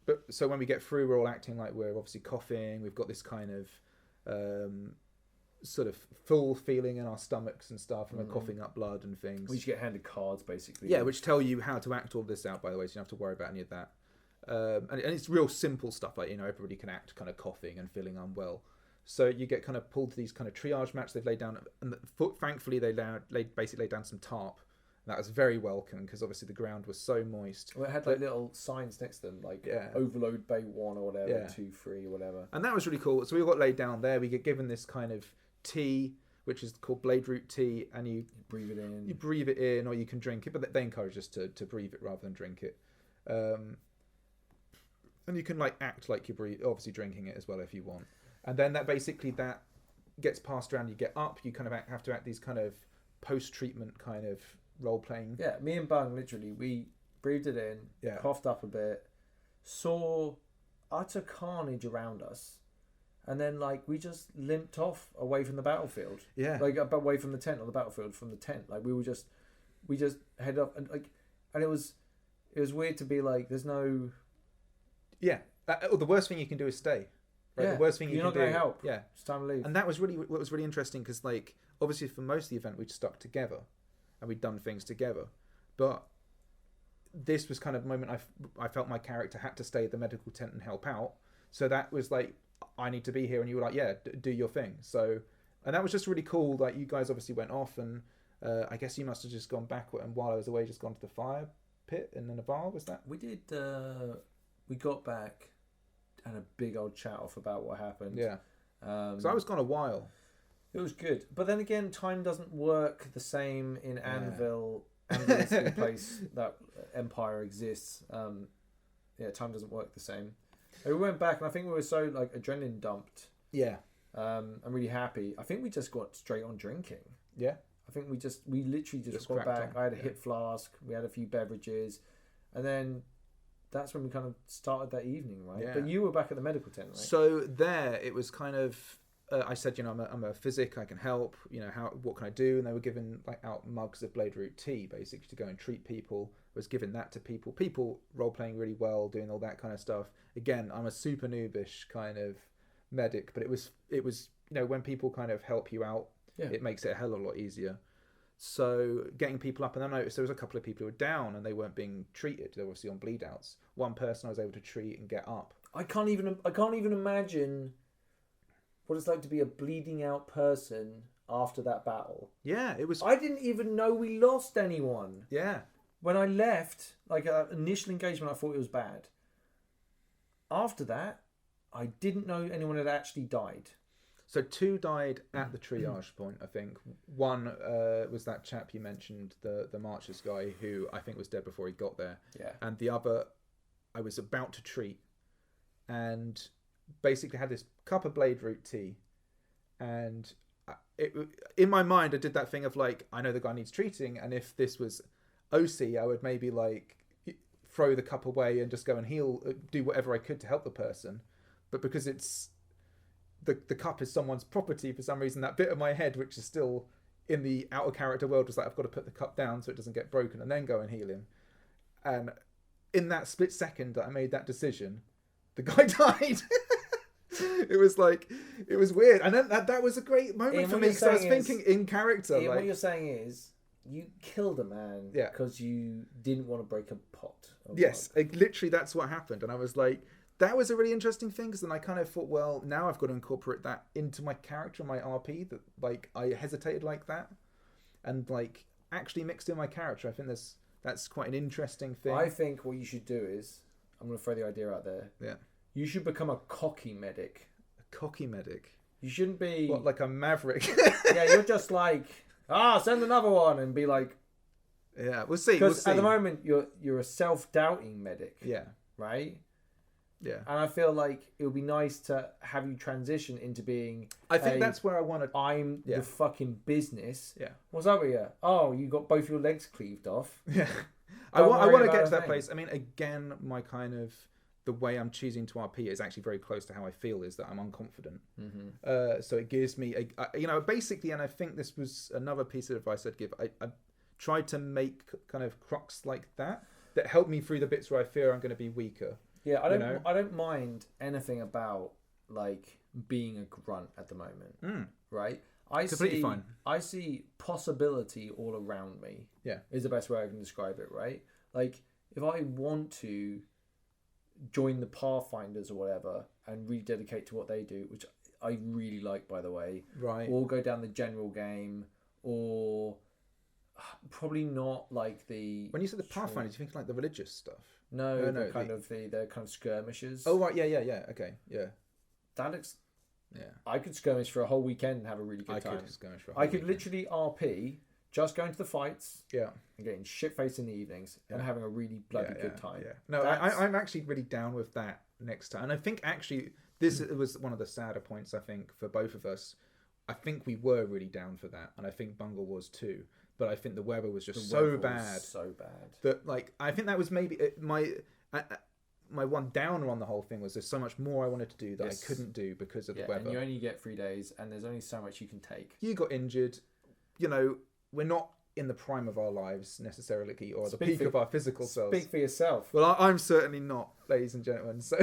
when we get through, we're all acting like we're obviously coughing. We've got this kind of sort of full feeling in our stomachs and stuff, and we're coughing up blood and things. We just get handed cards, basically. Yeah, which tell you how to act all this out, by the way, so you don't have to worry about any of that. And it's real simple stuff, like, everybody can act kind of coughing and feeling unwell. So you get kind of pulled to these kind of triage mats they've laid down, and thankfully they basically laid down some tarp. And that was very welcome because obviously the ground was so moist. Well, it had like little signs next to them, like overload bay 1 or whatever, 2, 3 or whatever. And that was really cool. So we got laid down there. We get given this kind of tea, which is called blade root tea, and you breathe it in. You breathe it in, or you can drink it, but they encourage us to breathe it rather than drink it. And you can like act like you're obviously drinking it as well if you want. And then that gets passed around. You get up. You kind of have to act these kind of post-treatment kind of role-playing. Yeah, me and Bung literally we breathed it in, coughed up a bit, saw utter carnage around us, and then like we just limped off away from the battlefield. Yeah, like away from the tent, or the battlefield from the tent. Like we just headed up, and it was weird to be like, there's no. Yeah, the worst thing you can do is stay. Right? Yeah, the worst thing you're can not do. going to help. Yeah, it's time to leave. And that was what was really interesting because like obviously for most of the event we'd stuck together, and we'd done things together, but this was kind of the moment I felt my character had to stay at the medical tent and help out. So that was like, I need to be here, and you were like, yeah, do your thing. So, and that was just really cool. Like you guys obviously went off, and I guess you must have just gone back, and while I was away, just gone to the fire pit in the Navarre. Was that? We did. We got back, had a big old chat off about what happened. Yeah. So I was gone a while. It was good, but then again, time doesn't work the same in Anvil. Anvil is the place that Empire exists. Time doesn't work the same. We went back, and I think we were so like adrenaline dumped. Yeah. I'm really happy. I think we just got straight on drinking. Yeah. I think we literally just got back. I had a hip flask. We had a few beverages, and then that's when we kind of started that evening, right? Yeah. But you were back at the medical tent, right? So there, it was kind of. I said, I'm a physic. I can help. What can I do? And they were giving out mugs of blade root tea, basically to go and treat people. I was giving that to people. People role playing really well, doing all that kind of stuff. Again, I'm a super noobish kind of medic, but it was when people kind of help you out, it makes it a hell of a lot easier. So getting people up, and I noticed there was a couple of people who were down and they weren't being treated. They were obviously on bleed outs. One person I was able to treat and get up. I can't even imagine what it's like to be a bleeding out person after that battle. Yeah, it was. I didn't even know we lost anyone. Yeah. When I left, initial engagement, I thought it was bad. After that, I didn't know anyone had actually died. So 2 died at the triage point, I think. One was that chap you mentioned, the Marchers guy, who I think was dead before he got there. Yeah. And the other, I was about to treat, and basically had this cup of blade root tea, and in my mind I did that thing of like, I know the guy needs treating, and if this was OC, I would maybe like throw the cup away and just go and heal, do whatever I could to help the person. But because it's the cup is someone's property, for some reason that bit of my head which is still in the outer character world was like, I've got to put the cup down so it doesn't get broken and then go and heal him. And in that split second that I made that decision, the guy died. It was weird, and then that was a great moment for me because I was thinking in character. What you're saying is you killed a man because you didn't want to break a pot. Yes, literally that's what happened, and I was like, that was a really interesting thing because then I kind of thought, well, now I've got to incorporate that into my character, my RP. That like I hesitated like that, and like actually mixed in my character. I think that's quite an interesting thing. I think what you should do is, I'm going to throw the idea out there. Yeah. You should become a cocky medic. A cocky medic? You shouldn't be... What, like a maverick? Yeah, you're just like, send another one and be like... Yeah, we'll see. Because at the moment, you're a self-doubting medic. Yeah. Right? Yeah. And I feel like it would be nice to have you transition into being... I think that's where I want to... I'm the fucking business. Yeah. What's up with you? Oh, you got both your legs cleaved off. Yeah. I want to get to that place. I mean, again, my kind of... The way I'm choosing to RP is actually very close to how I feel, is that I'm unconfident. Mm-hmm. So it gives me, basically, and I think this was another piece of advice I'd give. I tried to make kind of crux like that help me through the bits where I fear I'm going to be weaker. Yeah, I don't mind anything about like being a grunt at the moment. Right? Completely fine. I see possibility all around me. Yeah, is the best way I can describe it. Right? Like if I want to join the Pathfinders or whatever and rededicate to what they do, which I really like, by the way. Right. Or go down the general game, or probably not like the. When you said the Pathfinder, do you think like the religious stuff? No, the kind of skirmishes. Oh right, yeah. Okay, yeah. That looks. Yeah. I could skirmish for a whole weekend and have a really good time. I could literally RP, just going to the fights. Yeah. And getting shit faced in the evenings and having a really bloody good time. Yeah. No, I'm actually really down with that next time. And I think actually this was one of the sadder points, I think, for both of us. I think we were really down for that, and I think Bungle was too. But I think the weather was just so bad. That like I think that was maybe my one downer on the whole thing was there's so much more I wanted to do that I couldn't do because of the weather. And you only get 3 days, and there's only so much you can take. You got injured. You know, we're not in the prime of our lives necessarily, or the peak of our physical selves. Speak for yourself. Well, I'm certainly not, ladies and gentlemen. So,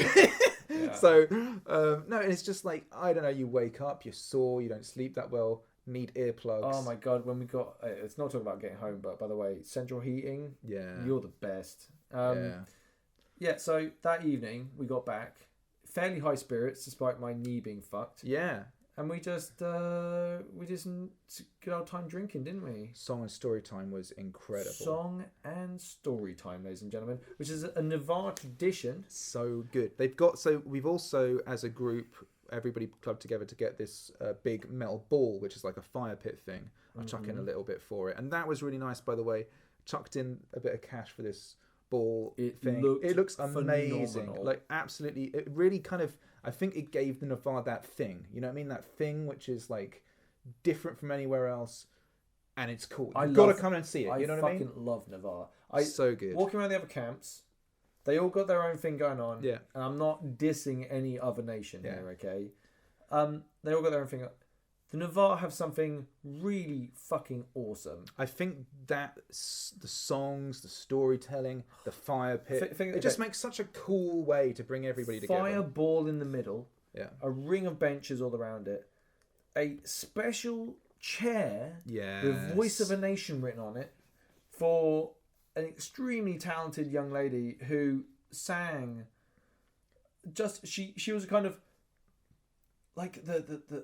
no, it's just like I don't know. You wake up, you're sore, you don't sleep that well. Need earplugs. Oh my god! When we got, it's not talking about getting home, but by the way, central heating. Yeah, you're the best. Yeah. So that evening we got back, fairly high spirits despite my knee being fucked. Yeah. And we just good old time drinking, didn't we? Song and story time was incredible. Song and story time, ladies and gentlemen, which is a Navarre tradition. So good. We've also, as a group, everybody clubbed together to get this big metal ball, which is like a fire pit thing. I'll chuck in a little bit for it. And that was really nice, by the way. Chucked in a bit of cash for this ball thing. It looks amazing. Phenomenal. Like, absolutely. It really kind of... I think it gave the Navarre that thing. You know what I mean? That thing which is like different from anywhere else, and it's cool. You've got to come and see it. You know what I mean? I fucking love Navarre. So good. Walking around the other camps, they all got their own thing going on. Yeah. And I'm not dissing any other nation here, okay? They all got their own thing. The Navarre have something really fucking awesome. I think that the songs, the storytelling, the fire pit, it just makes such a cool way to bring everybody together. Fireball in the middle. Yeah. A ring of benches all around it. A special chair with Voice of a Nation written on it for an extremely talented young lady who sang. She was a kind of like the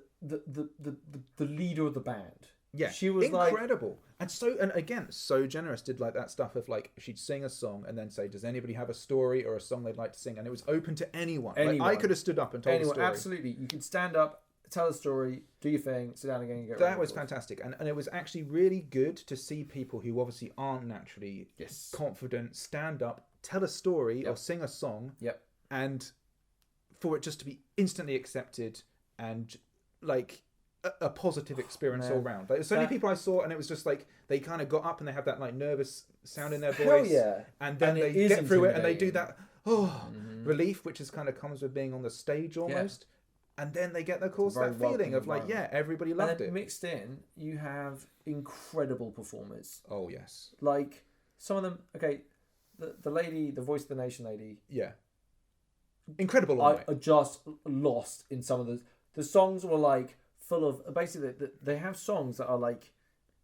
leader of the band. Yeah, she was incredible, and again so generous. Did like that stuff of like she'd sing a song and then say, "Does anybody have a story or a song they'd like to sing?" And it was open to anyone. Like, I could have stood up and told a story. Absolutely, you could stand up, tell a story, do your thing, sit down again, and get. That was fantastic, and it was actually really good to see people who obviously aren't naturally confident stand up, tell a story or sing a song. Yep. And for it just to be instantly accepted and like a positive experience all round. Like, there's so many people I saw, and it was just like they kind of got up and they have that like nervous sound in their voice. And then they get through it and they do that relief, which is kind of comes with being on the stage almost. And then they get, of course, that feeling of like, everybody loved it. Mixed in, you have incredible performers. Oh yes. Like some of them. Okay, the lady, the Voice of the Nation lady. Yeah. Incredible. I just lost in some of the songs were like full of basically they have songs that are like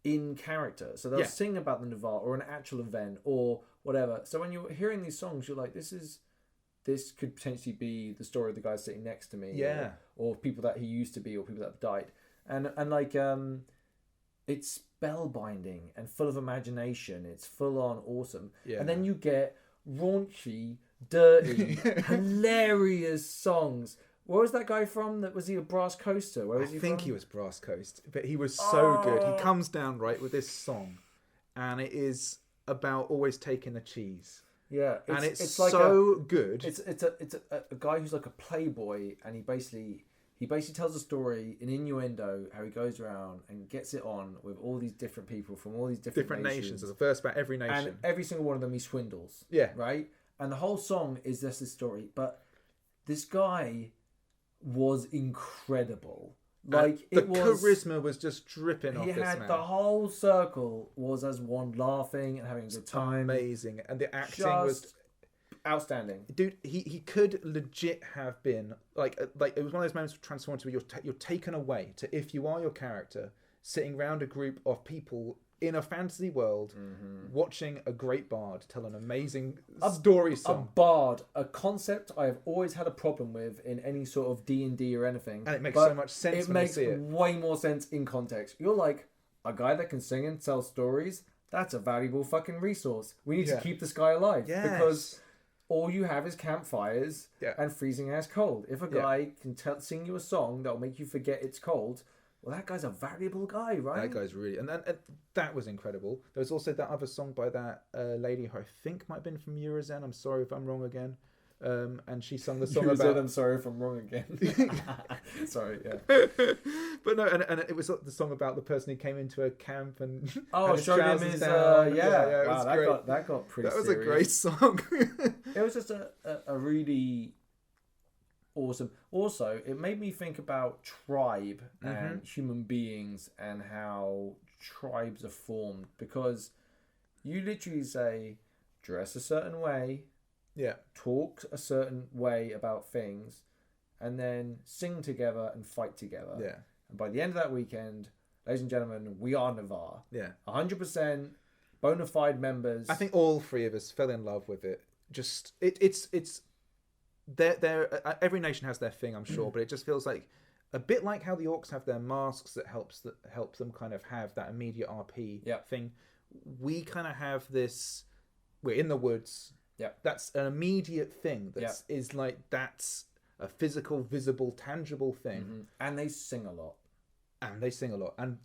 in character, so they'll sing about the Navarre or an actual event or whatever. So when you're hearing these songs, you're like, this could potentially be the story of the guy sitting next to me, or people that he used to be, or people that have died, and like it's spellbinding and full of imagination. It's full on awesome, and then you get raunchy, dirty, hilarious songs. Where was that guy from? Was he a Brass Coaster? Where was he from? I think he was Brass Coast, but he was so good. He comes down right with this song, and it is about always taking the cheese. Yeah, it's like so good. It's a guy who's like a playboy, and he basically tells a story in innuendo how he goes around and gets it on with all these different people from all these different nations. There's a verse about every nation, and every single one of them he swindles. Yeah, right. And the whole song is just this story, but this guy was incredible. Like the charisma was just dripping off this man. He had the whole circle was as one laughing and having a good time. Amazing, and the acting was outstanding. Dude, he could legit have been like it was one of those moments of transformative where you're taken away to, if you are your character, sitting around a group of people in a fantasy world, watching a great bard tell an amazing story song. A bard, a concept I have always had a problem with in any sort of D&D or anything. And it makes so much sense it when makes you see it. way more sense in context. You're like, a guy that can sing and tell stories, that's a valuable fucking resource. We need to keep this guy alive. Yes. Because all you have is campfires and freezing ass cold. If a guy can sing you a song that will make you forget it's cold, well, that guy's a valuable guy, right? That guy's really... And that was incredible. There was also that other song by that lady who I think might have been from Eurozen. I'm sorry if I'm wrong again. And she sung the song about... I'm sorry if I'm wrong again. Sorry, yeah. But no, and it was the song about the person who came into a camp and... Oh, showed him his... Wow, it was great. That got pretty serious. That was a great song. It was just a really... awesome. Also, it made me think about tribe and human beings and how tribes are formed, because you literally say, dress a certain way, talk a certain way about things, and then sing together and fight together. Yeah. And by the end of that weekend, ladies and gentlemen, we are Navarre. Yeah. 100% bona fide members. I think all three of us fell in love with it. Just it's every nation has their thing, I'm sure, but it just feels like a bit like how the orcs have their masks that helps them kind of have that immediate RP thing. We kind of have this. We're in the woods. Yeah, that's an immediate thing. That's is like that's a physical, visible, tangible thing. And they sing a lot. And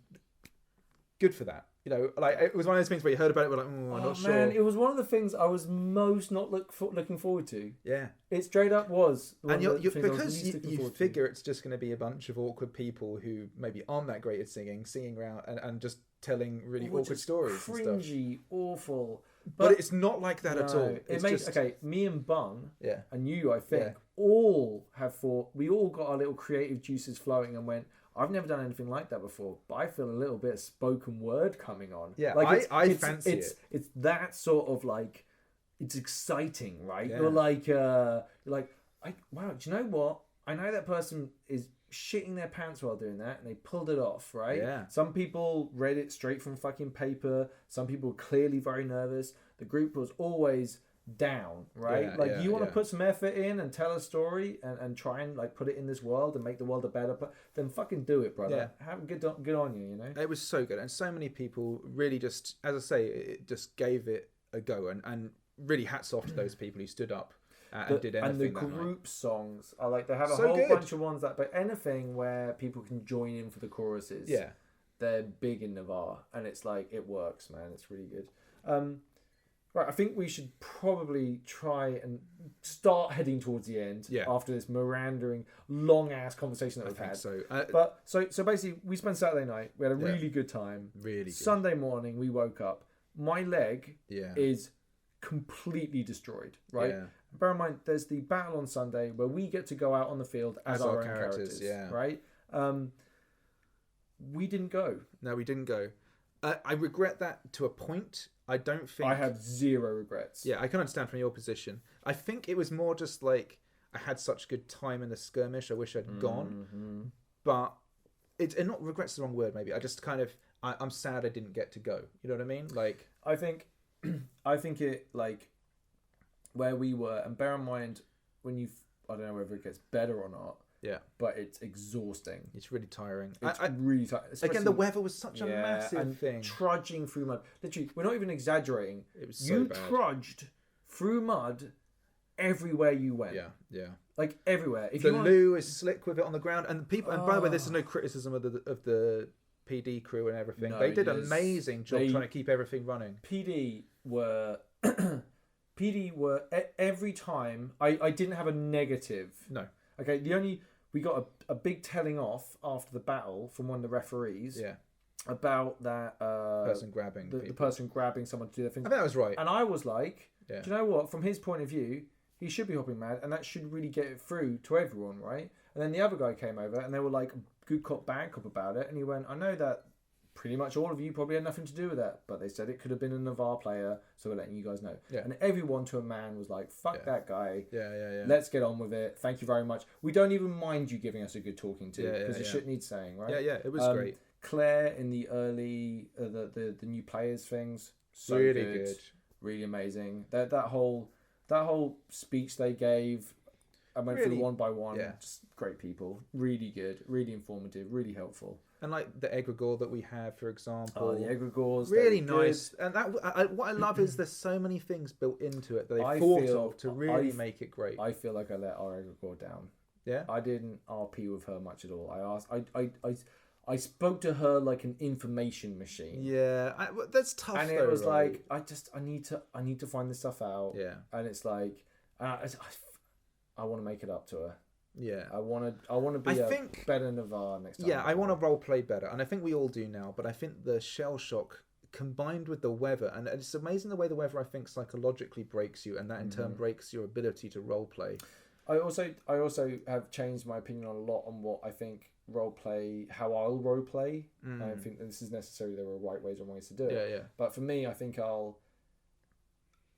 good for that. You know, like it was one of those things where you heard about it, we're like, I'm not sure. Man, it was one of the things I was most not looking forward to. Yeah, it straight up was. And because you figure it's just going to be a bunch of awkward people who maybe aren't that great at singing around and just telling really awkward stories, cringy, and stuff. Awful. But it's not like that at all. It makes me and Bung, yeah, and you, I think, all have thought. We all got our little creative juices flowing and went, I've never done anything like that before, but I feel a little bit of spoken word coming on. Yeah, like I fancy it. It's that sort of like, it's exciting, right? Yeah. You're like, wow, do you know what? I know that person is shitting their pants while doing that, and they pulled it off, right? Yeah. Some people read it straight from fucking paper. Some people were clearly very nervous. The group was always down, right? You want to put some effort in and tell a story and try and like put it in this world and make the world a better place, then fucking do it, brother. Have good on you, you know? It was so good, and so many people really just, as I say, it just gave it a go, and really hats off to those people who stood up and did anything. And the group songs are like, they have a whole bunch of ones that, but anything where people can join in for the choruses, they're big in Navarre, and it's like, it works, man. It's really good. Right, I think we should probably try and start heading towards the end after this meandering, long-ass conversation that we've had. So basically, we spent Saturday night. We had a really good time. Really good. Sunday morning, we woke up. My leg is completely destroyed, right? Yeah. Bear in mind, there's the battle on Sunday where we get to go out on the field as our own characters, right? We didn't go. No, we didn't go. I regret that to a point. I don't think... I have zero regrets. Yeah, I can understand from your position. I think it was more just like, I had such good time in the skirmish, I wish I'd gone. But, and not regret's the wrong word, maybe. I just kind of, I'm sad I didn't get to go. You know what I mean? Like... I think it, like, where we were, and bear in mind, when I don't know whether it gets better or not, but it's exhausting. It's really tiring. It's really tiring. Again, the weather was such a massive thing. Trudging through mud. Literally, we're not even exaggerating. It was so bad. You trudged through mud everywhere you went. Yeah. Like everywhere. The loo is slick with it on the ground, and people. And by the way, this is no criticism of the PD crew and everything. No, they did an amazing job trying to keep everything running. PD were every time. I didn't have a negative. No. Okay, we got a big telling off after the battle from one of the referees. Yeah. About that person grabbing the person grabbing someone to do their thing. I think that was right. And I was like, do you know what? From his point of view, he should be hopping mad, and that should really get it through to everyone, right? And then the other guy came over, and they were like, good cop, bad cop about it, and he went, I know that pretty much all of you probably had nothing to do with that, but they said it could have been a Navarre player, so we're letting you guys know. Yeah. And everyone to a man was like, fuck that guy. Yeah. Let's get on with it. Thank you very much. We don't even mind you giving us a good talking to, because the shit needs saying, right? Yeah, it was great. Claire in the early the new players things, so really good, really amazing. That whole speech they gave, I went really, through one by one. yeah. Just great people, really good, really informative, really helpful. And like the egregore that we have, for example, the egregores, really nice. Good. And that what I love is there's so many things built into it that they thought of to really make it great. I feel like I let our egregore down. Yeah, I didn't RP with her much at all. I spoke to her like an information machine. Yeah, that's tough. And it was like I need to find this stuff out. Yeah, and it's like I want to make it up to her. Yeah, I want to be better Navarre next time. Yeah, I want to role play better, and I think we all do now. But I think the shell shock combined with the weather, and it's amazing the way the weather I think psychologically breaks you, and that in turn breaks your ability to role play. I also have changed my opinion on a lot on what I think role play, how I'll role play. I don't think that this is necessarily there are right ways or wrong ways to do it. Yeah. But for me, I think I'm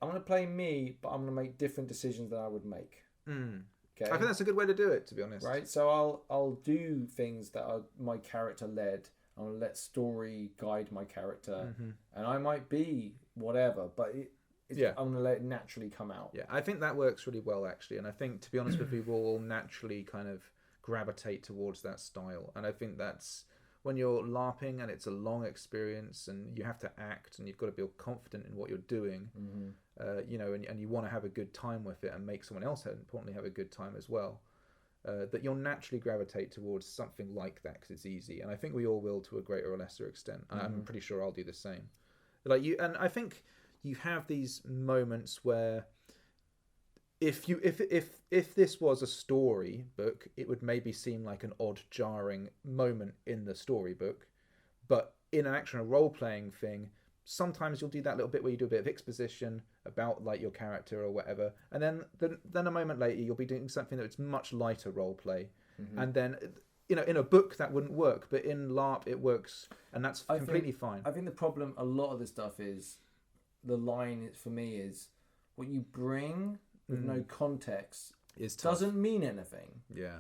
going to play me, but I'm going to make different decisions than I would make. Okay. I think that's a good way to do it, to be honest. Right, so I'll do things that are my character led. I'll let story guide my character, and I might be whatever, but I'm gonna let it naturally come out. Yeah, I think that works really well actually, and I think to be honest with you, we'll all naturally kind of gravitate towards that style, and I think that's when you're LARPing and it's a long experience and you have to act and you've got to feel confident in what you're doing, and you want to have a good time with it and make someone else importantly have a good time as well, that you'll naturally gravitate towards something like that because it's easy, and I think we all will to a greater or lesser extent. I'm pretty sure I'll do the same. Like you, and I think you have these moments where if this was a story book, it would maybe seem like an odd, jarring moment in the storybook. But in an actual role-playing thing, sometimes you'll do that little bit where you do a bit of exposition about like your character or whatever, and then a moment later you'll be doing something that's much lighter role-play, and then in a book that wouldn't work, but in LARP it works, and that's completely fine. I think the problem a lot of this stuff is the line for me is what you bring with no context doesn't mean anything. Yeah.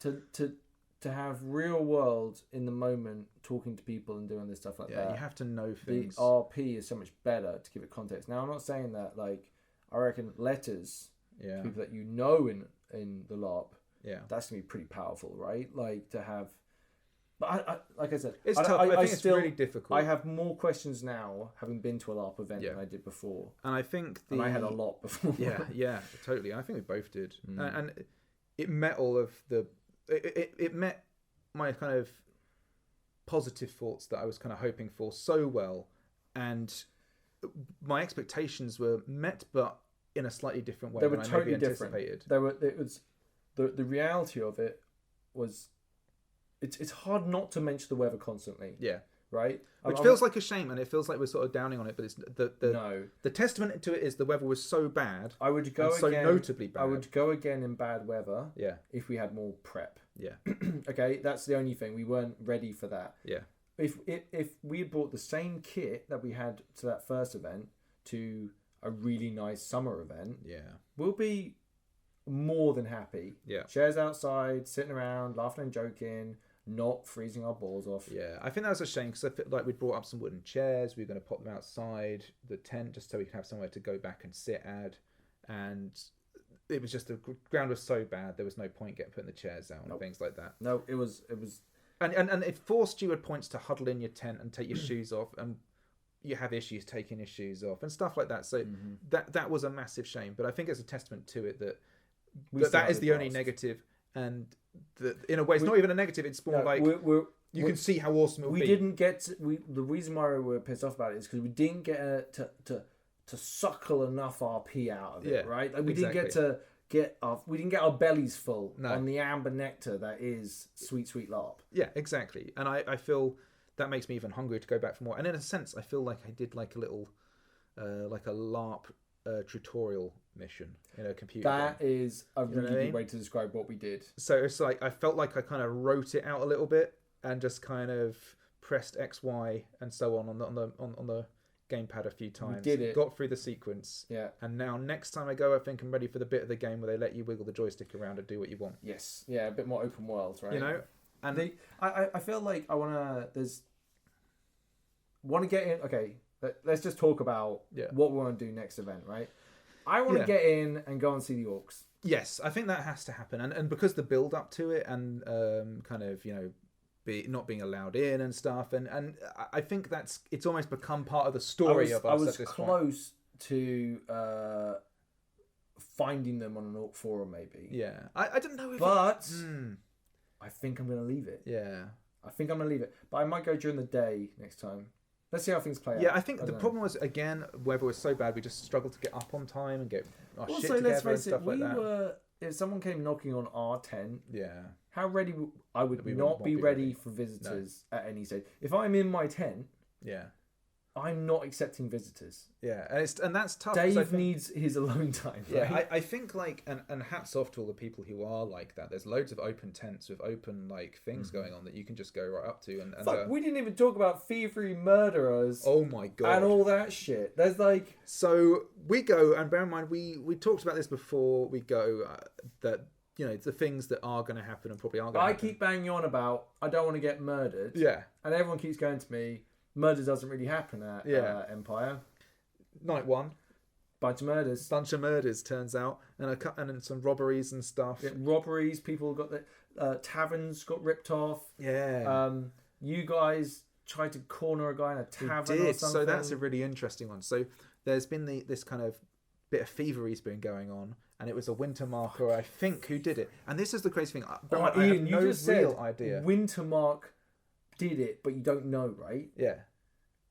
To have real world in the moment talking to people and doing this stuff like that. Yeah, you have to know things. The RP is so much better to give it context. Now I'm not saying that like I reckon letters to people that you know in the LARP, that's gonna be pretty powerful, right? Like to have, but I like I said, it's tough. I think it's really difficult. I have more questions now, having been to a LARP event than I did before, and I think and I had a lot before. yeah, totally. I think we both did, and it met all of the. It met my kind of positive thoughts that I was kind of hoping for so well, and my expectations were met, but in a slightly different way. They were totally different. It was the reality of it was it's hard not to mention the weather constantly. Yeah. Right? Which feels like a shame, and it feels like we're sort of downing on it, but it's the testament to it is the weather was so bad. I would go so again, notably bad. I would go again in bad weather. Yeah. If we had more prep. Yeah. Okay, that's the only thing. We weren't ready for that. Yeah. If we had brought the same kit that we had to that first event to a really nice summer event, we'll be more than happy. Yeah. Chairs outside, sitting around, laughing and joking. Not freezing our balls off. Yeah, I think that was a shame because I feel like we brought up some wooden chairs. We were going to pop them outside the tent just so we could have somewhere to go back and sit at. And it was just the ground was so bad there was no point putting the chairs out and things like that. No, it was. And it forced you at points to huddle in your tent and take your shoes off, and you have issues taking your shoes off and stuff like that. So that was a massive shame. But I think it's a testament to it that that is the only negative. And in a way, it's not even a negative. It's more like you can see how awesome it would be. We didn't get the reason why we were pissed off about it is because we didn't get to suckle enough RP out of it, right? Like we didn't get our bellies full on the amber nectar that is sweet LARP. Yeah, exactly. And I feel that makes me even hungrier to go back for more. And in a sense, I feel like I did like a little like a LARP tutorial mission in a computer that game. Is a really good way to describe what we did. So it's like I felt like I kind of wrote it out a little bit and just kind of pressed X, Y, and so on the gamepad a few times. We did it. Got through the sequence. Yeah. And now next time I go, I think I'm ready for the bit of the game where they let you wiggle the joystick around and do what you want. Yes. Yeah. A bit more open world, right? You know. And I feel like I want to get in. Okay, let's just talk about what we want to do next event, right? I want to get in and go and see the orcs. Yes, I think that has to happen, and because the build up to it, and kind of not being allowed in and stuff, and I think it's almost become part of the story of us. I was at this close to finding them on an orc forum, maybe. Yeah, I don't know if. But I think I'm going to leave it. Yeah, I think I'm going to leave it, but I might go during the day next time. Let's see how things play out. Yeah, I think the problem was, again, weather was so bad, we just struggled to get up on time and get our shit together and stuff like that. If someone came knocking on our tent, how ready I would We not won't be be ready ready. for visitors at any stage. If I'm in my tent, I'm not accepting visitors. Yeah, and that's tough. 'Cause Dave needs his alone time. Right? Yeah, I think and hats off to all the people who are like that. There's loads of open tents with open things going on that you can just go right up to. And Fuck, we didn't even talk about thievery murderers. Oh my god, and all that shit. There's so we go, and bear in mind we talked about this before we go that the things that are going to happen and probably aren't going to happen. I keep banging on about I don't want to get murdered. Yeah, and everyone keeps going to me. Murder doesn't really happen at Empire. Night one. Bunch of murders turns out, and some robberies and stuff. Yeah, robberies. People got the taverns got ripped off. Yeah. You guys tried to corner a guy in a tavern. We did. Or something. So that's a really interesting one. So there's been this kind of bit of thievery's been going on, and it was a winter marker, I think, who did it. And this is the crazy thing. I Ian, have no you just real said idea. Wintermark did it, but you don't know, right? Yeah.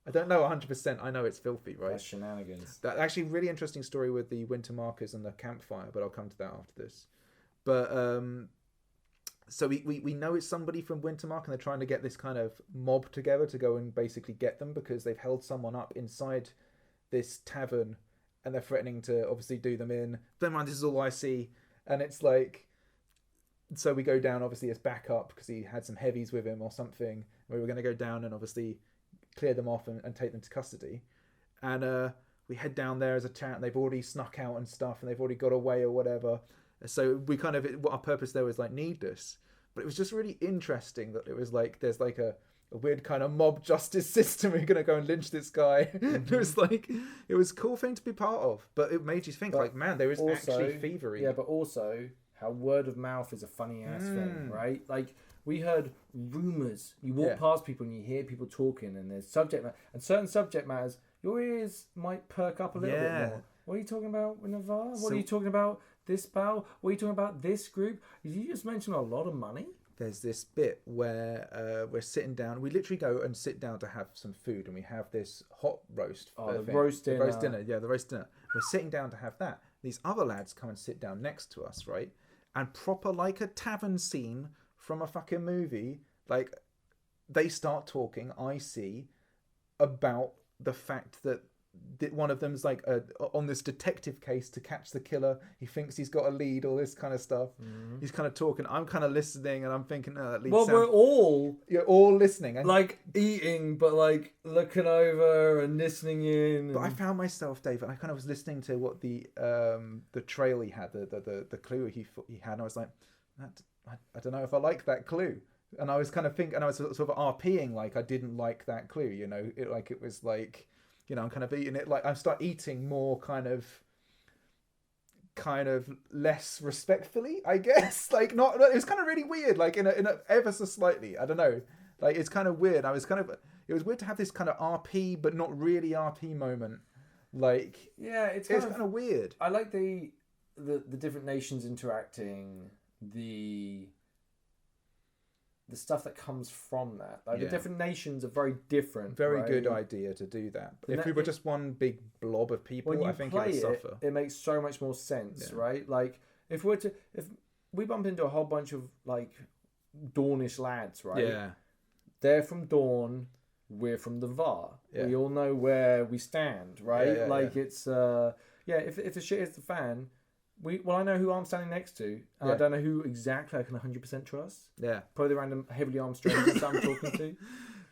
I don't know 100%. I know it's filthy, right? That's shenanigans. That actually really interesting story with the winter markers and the campfire, but I'll come to that after this. But so we know it's somebody from Wintermark, and they're trying to get this kind of mob together to go and basically get them because they've held someone up inside this tavern, and they're threatening to obviously do them in. Don't mind, this is all I see, and it's like. So we go down, obviously, as backup because he had some heavies with him or something. We were going to go down and obviously clear them off and take them to custody. And we head down there as a chat, and they've already snuck out and stuff, and they've already got away or whatever. So we kind of, what our purpose there was needless. But it was just really interesting that it was there's a weird kind of mob justice system. We're going to go and lynch this guy. It was it was a cool thing to be part of. But it made you think, man, there is also, actually thievery. Yeah, but also how word of mouth is a funny ass thing, right? We heard rumors. You walk past people and you hear people talking, and there's subject matter, and certain subject matters, your ears might perk up a little bit more. What are you talking about with Navarre? What are you talking about this bow? What are you talking about this group? Did you just mention a lot of money? There's this bit where we're sitting down. We literally go and sit down to have some food, and we have this hot roast. Roast dinner. The roast dinner. Yeah, the roast dinner. We're sitting down to have that. These other lads come and sit down next to us, right? And proper like a tavern scene from a fucking movie. They start talking, I see, about the fact that one of them's on this detective case to catch the killer. He thinks he's got a lead, all this kind of stuff. Mm-hmm. He's kind of talking. I'm kind of listening, and I'm thinking, that lead. Well, you're all listening, and eating, but looking over and listening in. But I found myself, Dave, and I kind of was listening to what the trail he had, the clue he had, and I was like, I don't know if I like that clue. And I was kind of thinking, and I was sort of RPing I didn't like that clue. It was I'm kind of eating it I start eating more kind of less respectfully, I guess. Not it was kind of really weird, in a ever so slightly. I don't know. It's kind of weird. It was weird to have this kind of RP but not really RP moment. It's kind of weird. I like the different nations interacting, the stuff that comes from that. The different nations are very different. Very good idea to do that. If we were just one big blob of people, I think it would suffer. It makes so much more sense, right? If we bump into a whole bunch of Dornish lads, right? Yeah. They're from Dorne, we're from the Var. Yeah. We all know where we stand, right? It's if the shit hits the fan, I know who I'm standing next to, and I don't know who exactly I can 100% trust. Yeah. Probably the random heavily armed strangers that I'm talking to.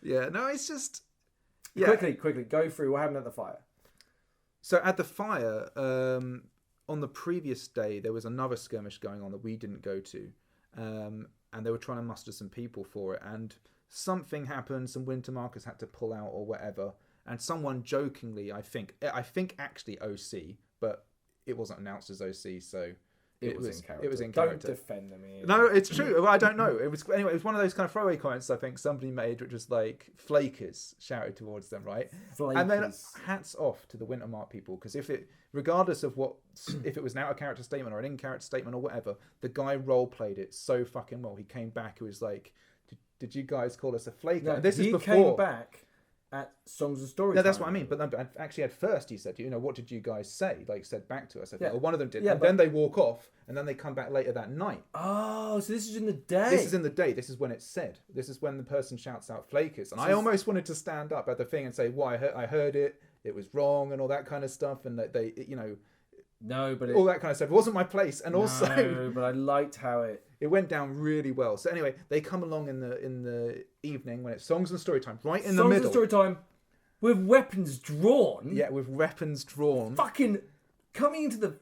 Yeah, no, it's just... Yeah. Quickly, go through what happened at the fire. So at the fire, on the previous day, there was another skirmish going on that we didn't go to. and they were trying to muster some people for it, and something happened. Some winter markers had to pull out or whatever, and someone jokingly, I think actually OC, but it wasn't announced as OC, so it was in character. It was in character. Don't defend them here. No, it's true. Well, I don't know. It was anyway. It was one of those kind of throwaway comments I think somebody made, which was like "flakers" shouted towards them, right? Flakers. And then hats off to the Wintermark people, because regardless of if it was an out of character statement or an in character statement or whatever, the guy role played it so fucking well. He came back. He was like, "Did you guys call us a flaker?" No, and this is before. He came back at Songs and Stories. Yeah, that's what I mean. But actually, at first, he said, what did you guys say? Like, said back to us. I think, one of them did. Yeah, and then they walk off, and then they come back later that night. Oh, so this is in the day. This is in the day. This is when it's said. This is when the person shouts out "flakers." And I almost wanted to stand up at the thing and say, "Why? I heard it. It was wrong," and all that kind of stuff. And that they, no, but all that kind of stuff. It wasn't my place. And also, no, but I liked how it went down really well. So anyway, they come along in the evening when it's songs and story time, right in the middle. Songs and story time. With weapons drawn. Yeah, with weapons drawn. Fucking coming into the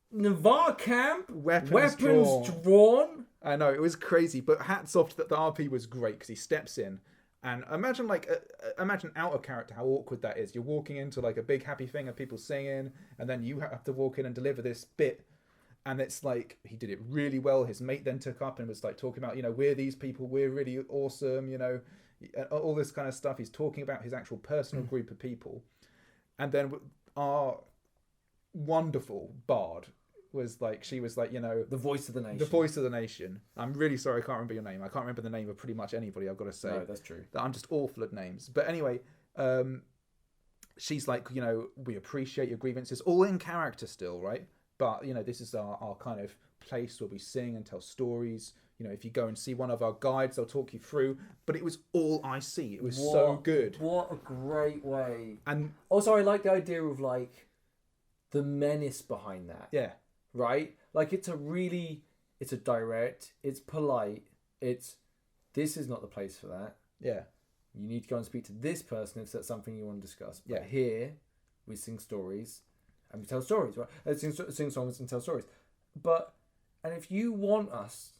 Navarre camp. Weapons drawn. I know, it was crazy. But hats off that the RP was great, because he steps in. And imagine out of character how awkward that is. You're walking into like a big happy thing of people singing, and then you have to walk in and deliver this bit. And it's like, he did it really well. His mate then took up and was like talking about, we're these people, we're really awesome, all this kind of stuff. He's talking about his actual personal group of people. And then our wonderful bard was like, she was like, the voice of the nation. The voice of the nation. I'm really sorry, I can't remember your name. I can't remember the name of pretty much anybody, I've got to say. No, that's true. I'm just awful at names. But anyway, she's like, we appreciate your grievances, all in character still, right? But, this is our kind of place where we sing and tell stories. If you go and see one of our guides, they'll talk you through. But it was all I see. It was so good. What a great way. And also, I like the idea of, like, the menace behind that. Yeah. Right? Like, it's a direct, it's polite, this is not the place for that. Yeah. You need to go and speak to this person if that's something you want to discuss. But here, we sing stories. And we tell stories, right? Sing songs and tell stories. And if you want us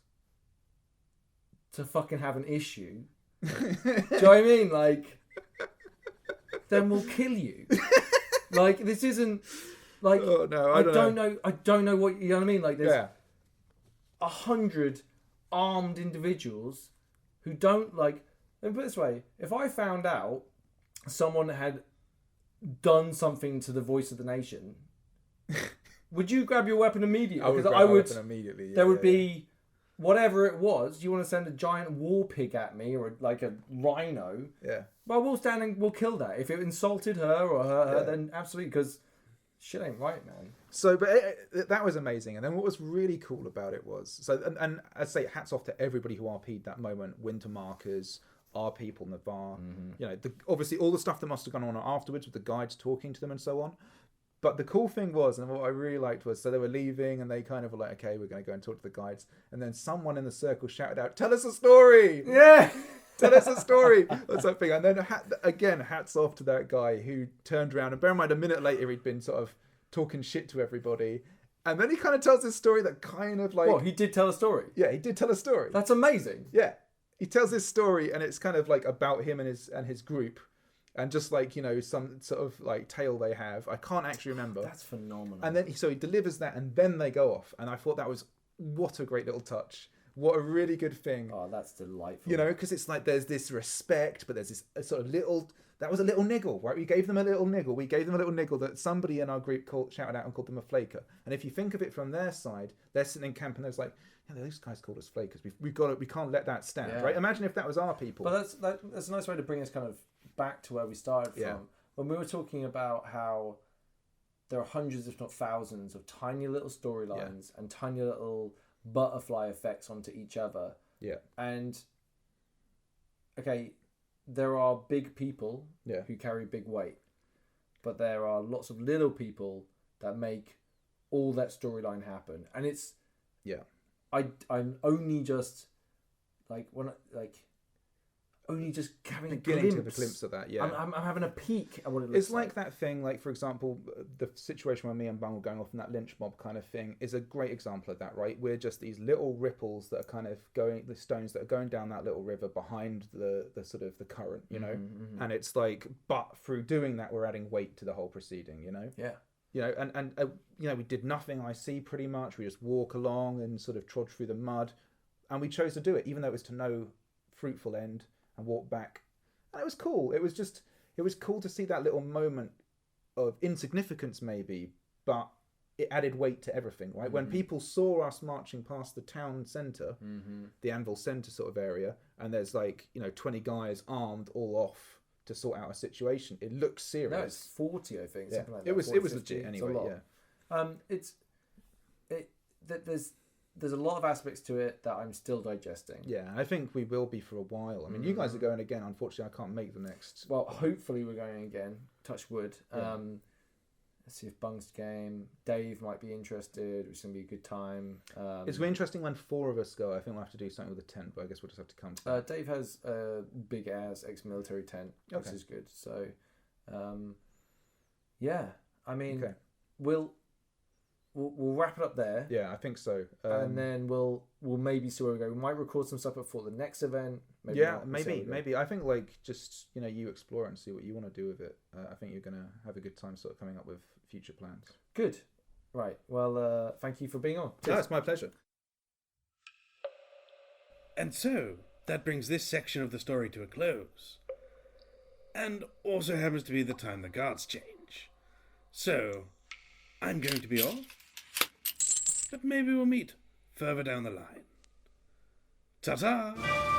to fucking have an issue, do you know what I mean? Like, then we'll kill you. Like, this isn't, like, oh, no, I don't know what, you know what I mean? Like, there's 100 armed individuals who don't, like, let me put it this way. If I found out someone had done something to the voice of the nation, would you grab your weapon immediately? I would grab my weapon immediately. Yeah, there would be whatever it was. You want to send a giant war pig at me or like a rhino? Yeah. Well, we'll stand and we'll kill that. If it insulted her or her, then absolutely, because shit ain't right, man. So, but that was amazing. And then what was really cool about it was, and I'd say hats off to everybody who RP'd that moment. Winter markers, our people, Navarre, obviously all the stuff that must have gone on afterwards with the guides talking to them and so on. But the cool thing was, and what I really liked was, so they were leaving and they kind of were like, okay, we're going to go and talk to the guides. And then someone in the circle shouted out, "Tell us a story!" Yeah! Tell us a story! Or something. And then, again, hats off to that guy who turned around. And bear in mind, a minute later, he'd been sort of talking shit to everybody. And then he kind of tells this story that kind of like... What, he did tell a story? Yeah, he did tell a story. That's amazing. Yeah. He tells this story and it's kind of like about him and his group. And just like, some sort of like tale they have. I can't actually remember. That's phenomenal. And then so he delivers that and then they go off. And I thought that was, what a great little touch. What a really good thing. Oh, that's delightful. Because it's like there's this respect, but there's this sort of little... That was a little niggle, right? We gave them a little niggle. We gave them a little niggle that somebody in our group shouted out and called them a flaker. And if you think of it from their side, they're sitting in camp and they're like, yeah, those guys called us flakers. We can't let that stand, right? Imagine if that was our people. But that's a nice way to bring us kind of back to where we started from. Yeah. When we were talking about how there are hundreds, if not thousands, of tiny little storylines and tiny little butterfly effects onto each other. Yeah. And, okay, there are big people who carry big weight, but there are lots of little people that make all that storyline happen. And it's... Yeah. I'm only just... only just having a beginning glimpse. to have a glimpse of that. Yeah, I'm having a peek at what it looks it's like that thing. Like for example, the situation where me and Bun were going off in that lynch mob kind of thing is a great example of that. Right, we're just these little ripples that are kind of going, the stones that are going down that little river behind the sort of the current, you know. And it's like, but through doing that, we're adding weight to the whole proceeding, you know. Yeah. You know, and you know, we did nothing I see pretty much. We just walk along and sort of trod through the mud, and we chose to do it, even though it was to no fruitful end, and walk back. And it was cool. It was cool to see that little moment of insignificance, maybe, but it added weight to everything, right? When people saw us marching past the town centre, the Anvil Centre sort of area, and there's like, you know, 20 guys armed all off to sort out a situation. It looks serious. No, it's 40, I think. Yeah. Something like that. It was 40, legit anyway. Yeah. There's a lot of aspects to it that I'm still digesting. Yeah, I think we will be for a while. I mean, you guys are going again. Unfortunately, I can't make the next. Well, hopefully we're going again. Touch wood. Yeah. Let's see if Bung's game. Dave might be interested. It's going to be a good time. It's really interesting when 4 of us go. I think we'll have to do something with the tent, but I guess we'll just have to come to that. Dave has a big ass ex-military tent, which is good. So, yeah. I mean, we'll wrap it up there. Yeah, I think so. And then we'll maybe see where we go. We might record some stuff before the next event. Maybe yeah, not. maybe. I think like just, you know, you explore it and see what you want to do with it. I think you're gonna have a good time sort of coming up with future plans. Good. Right. Well, thank you for being on. No, it's my pleasure. And so that brings this section of the story to a close, and also happens to be the time the guards change. So I'm going to be off, but maybe we'll meet further down the line. Ta-ta!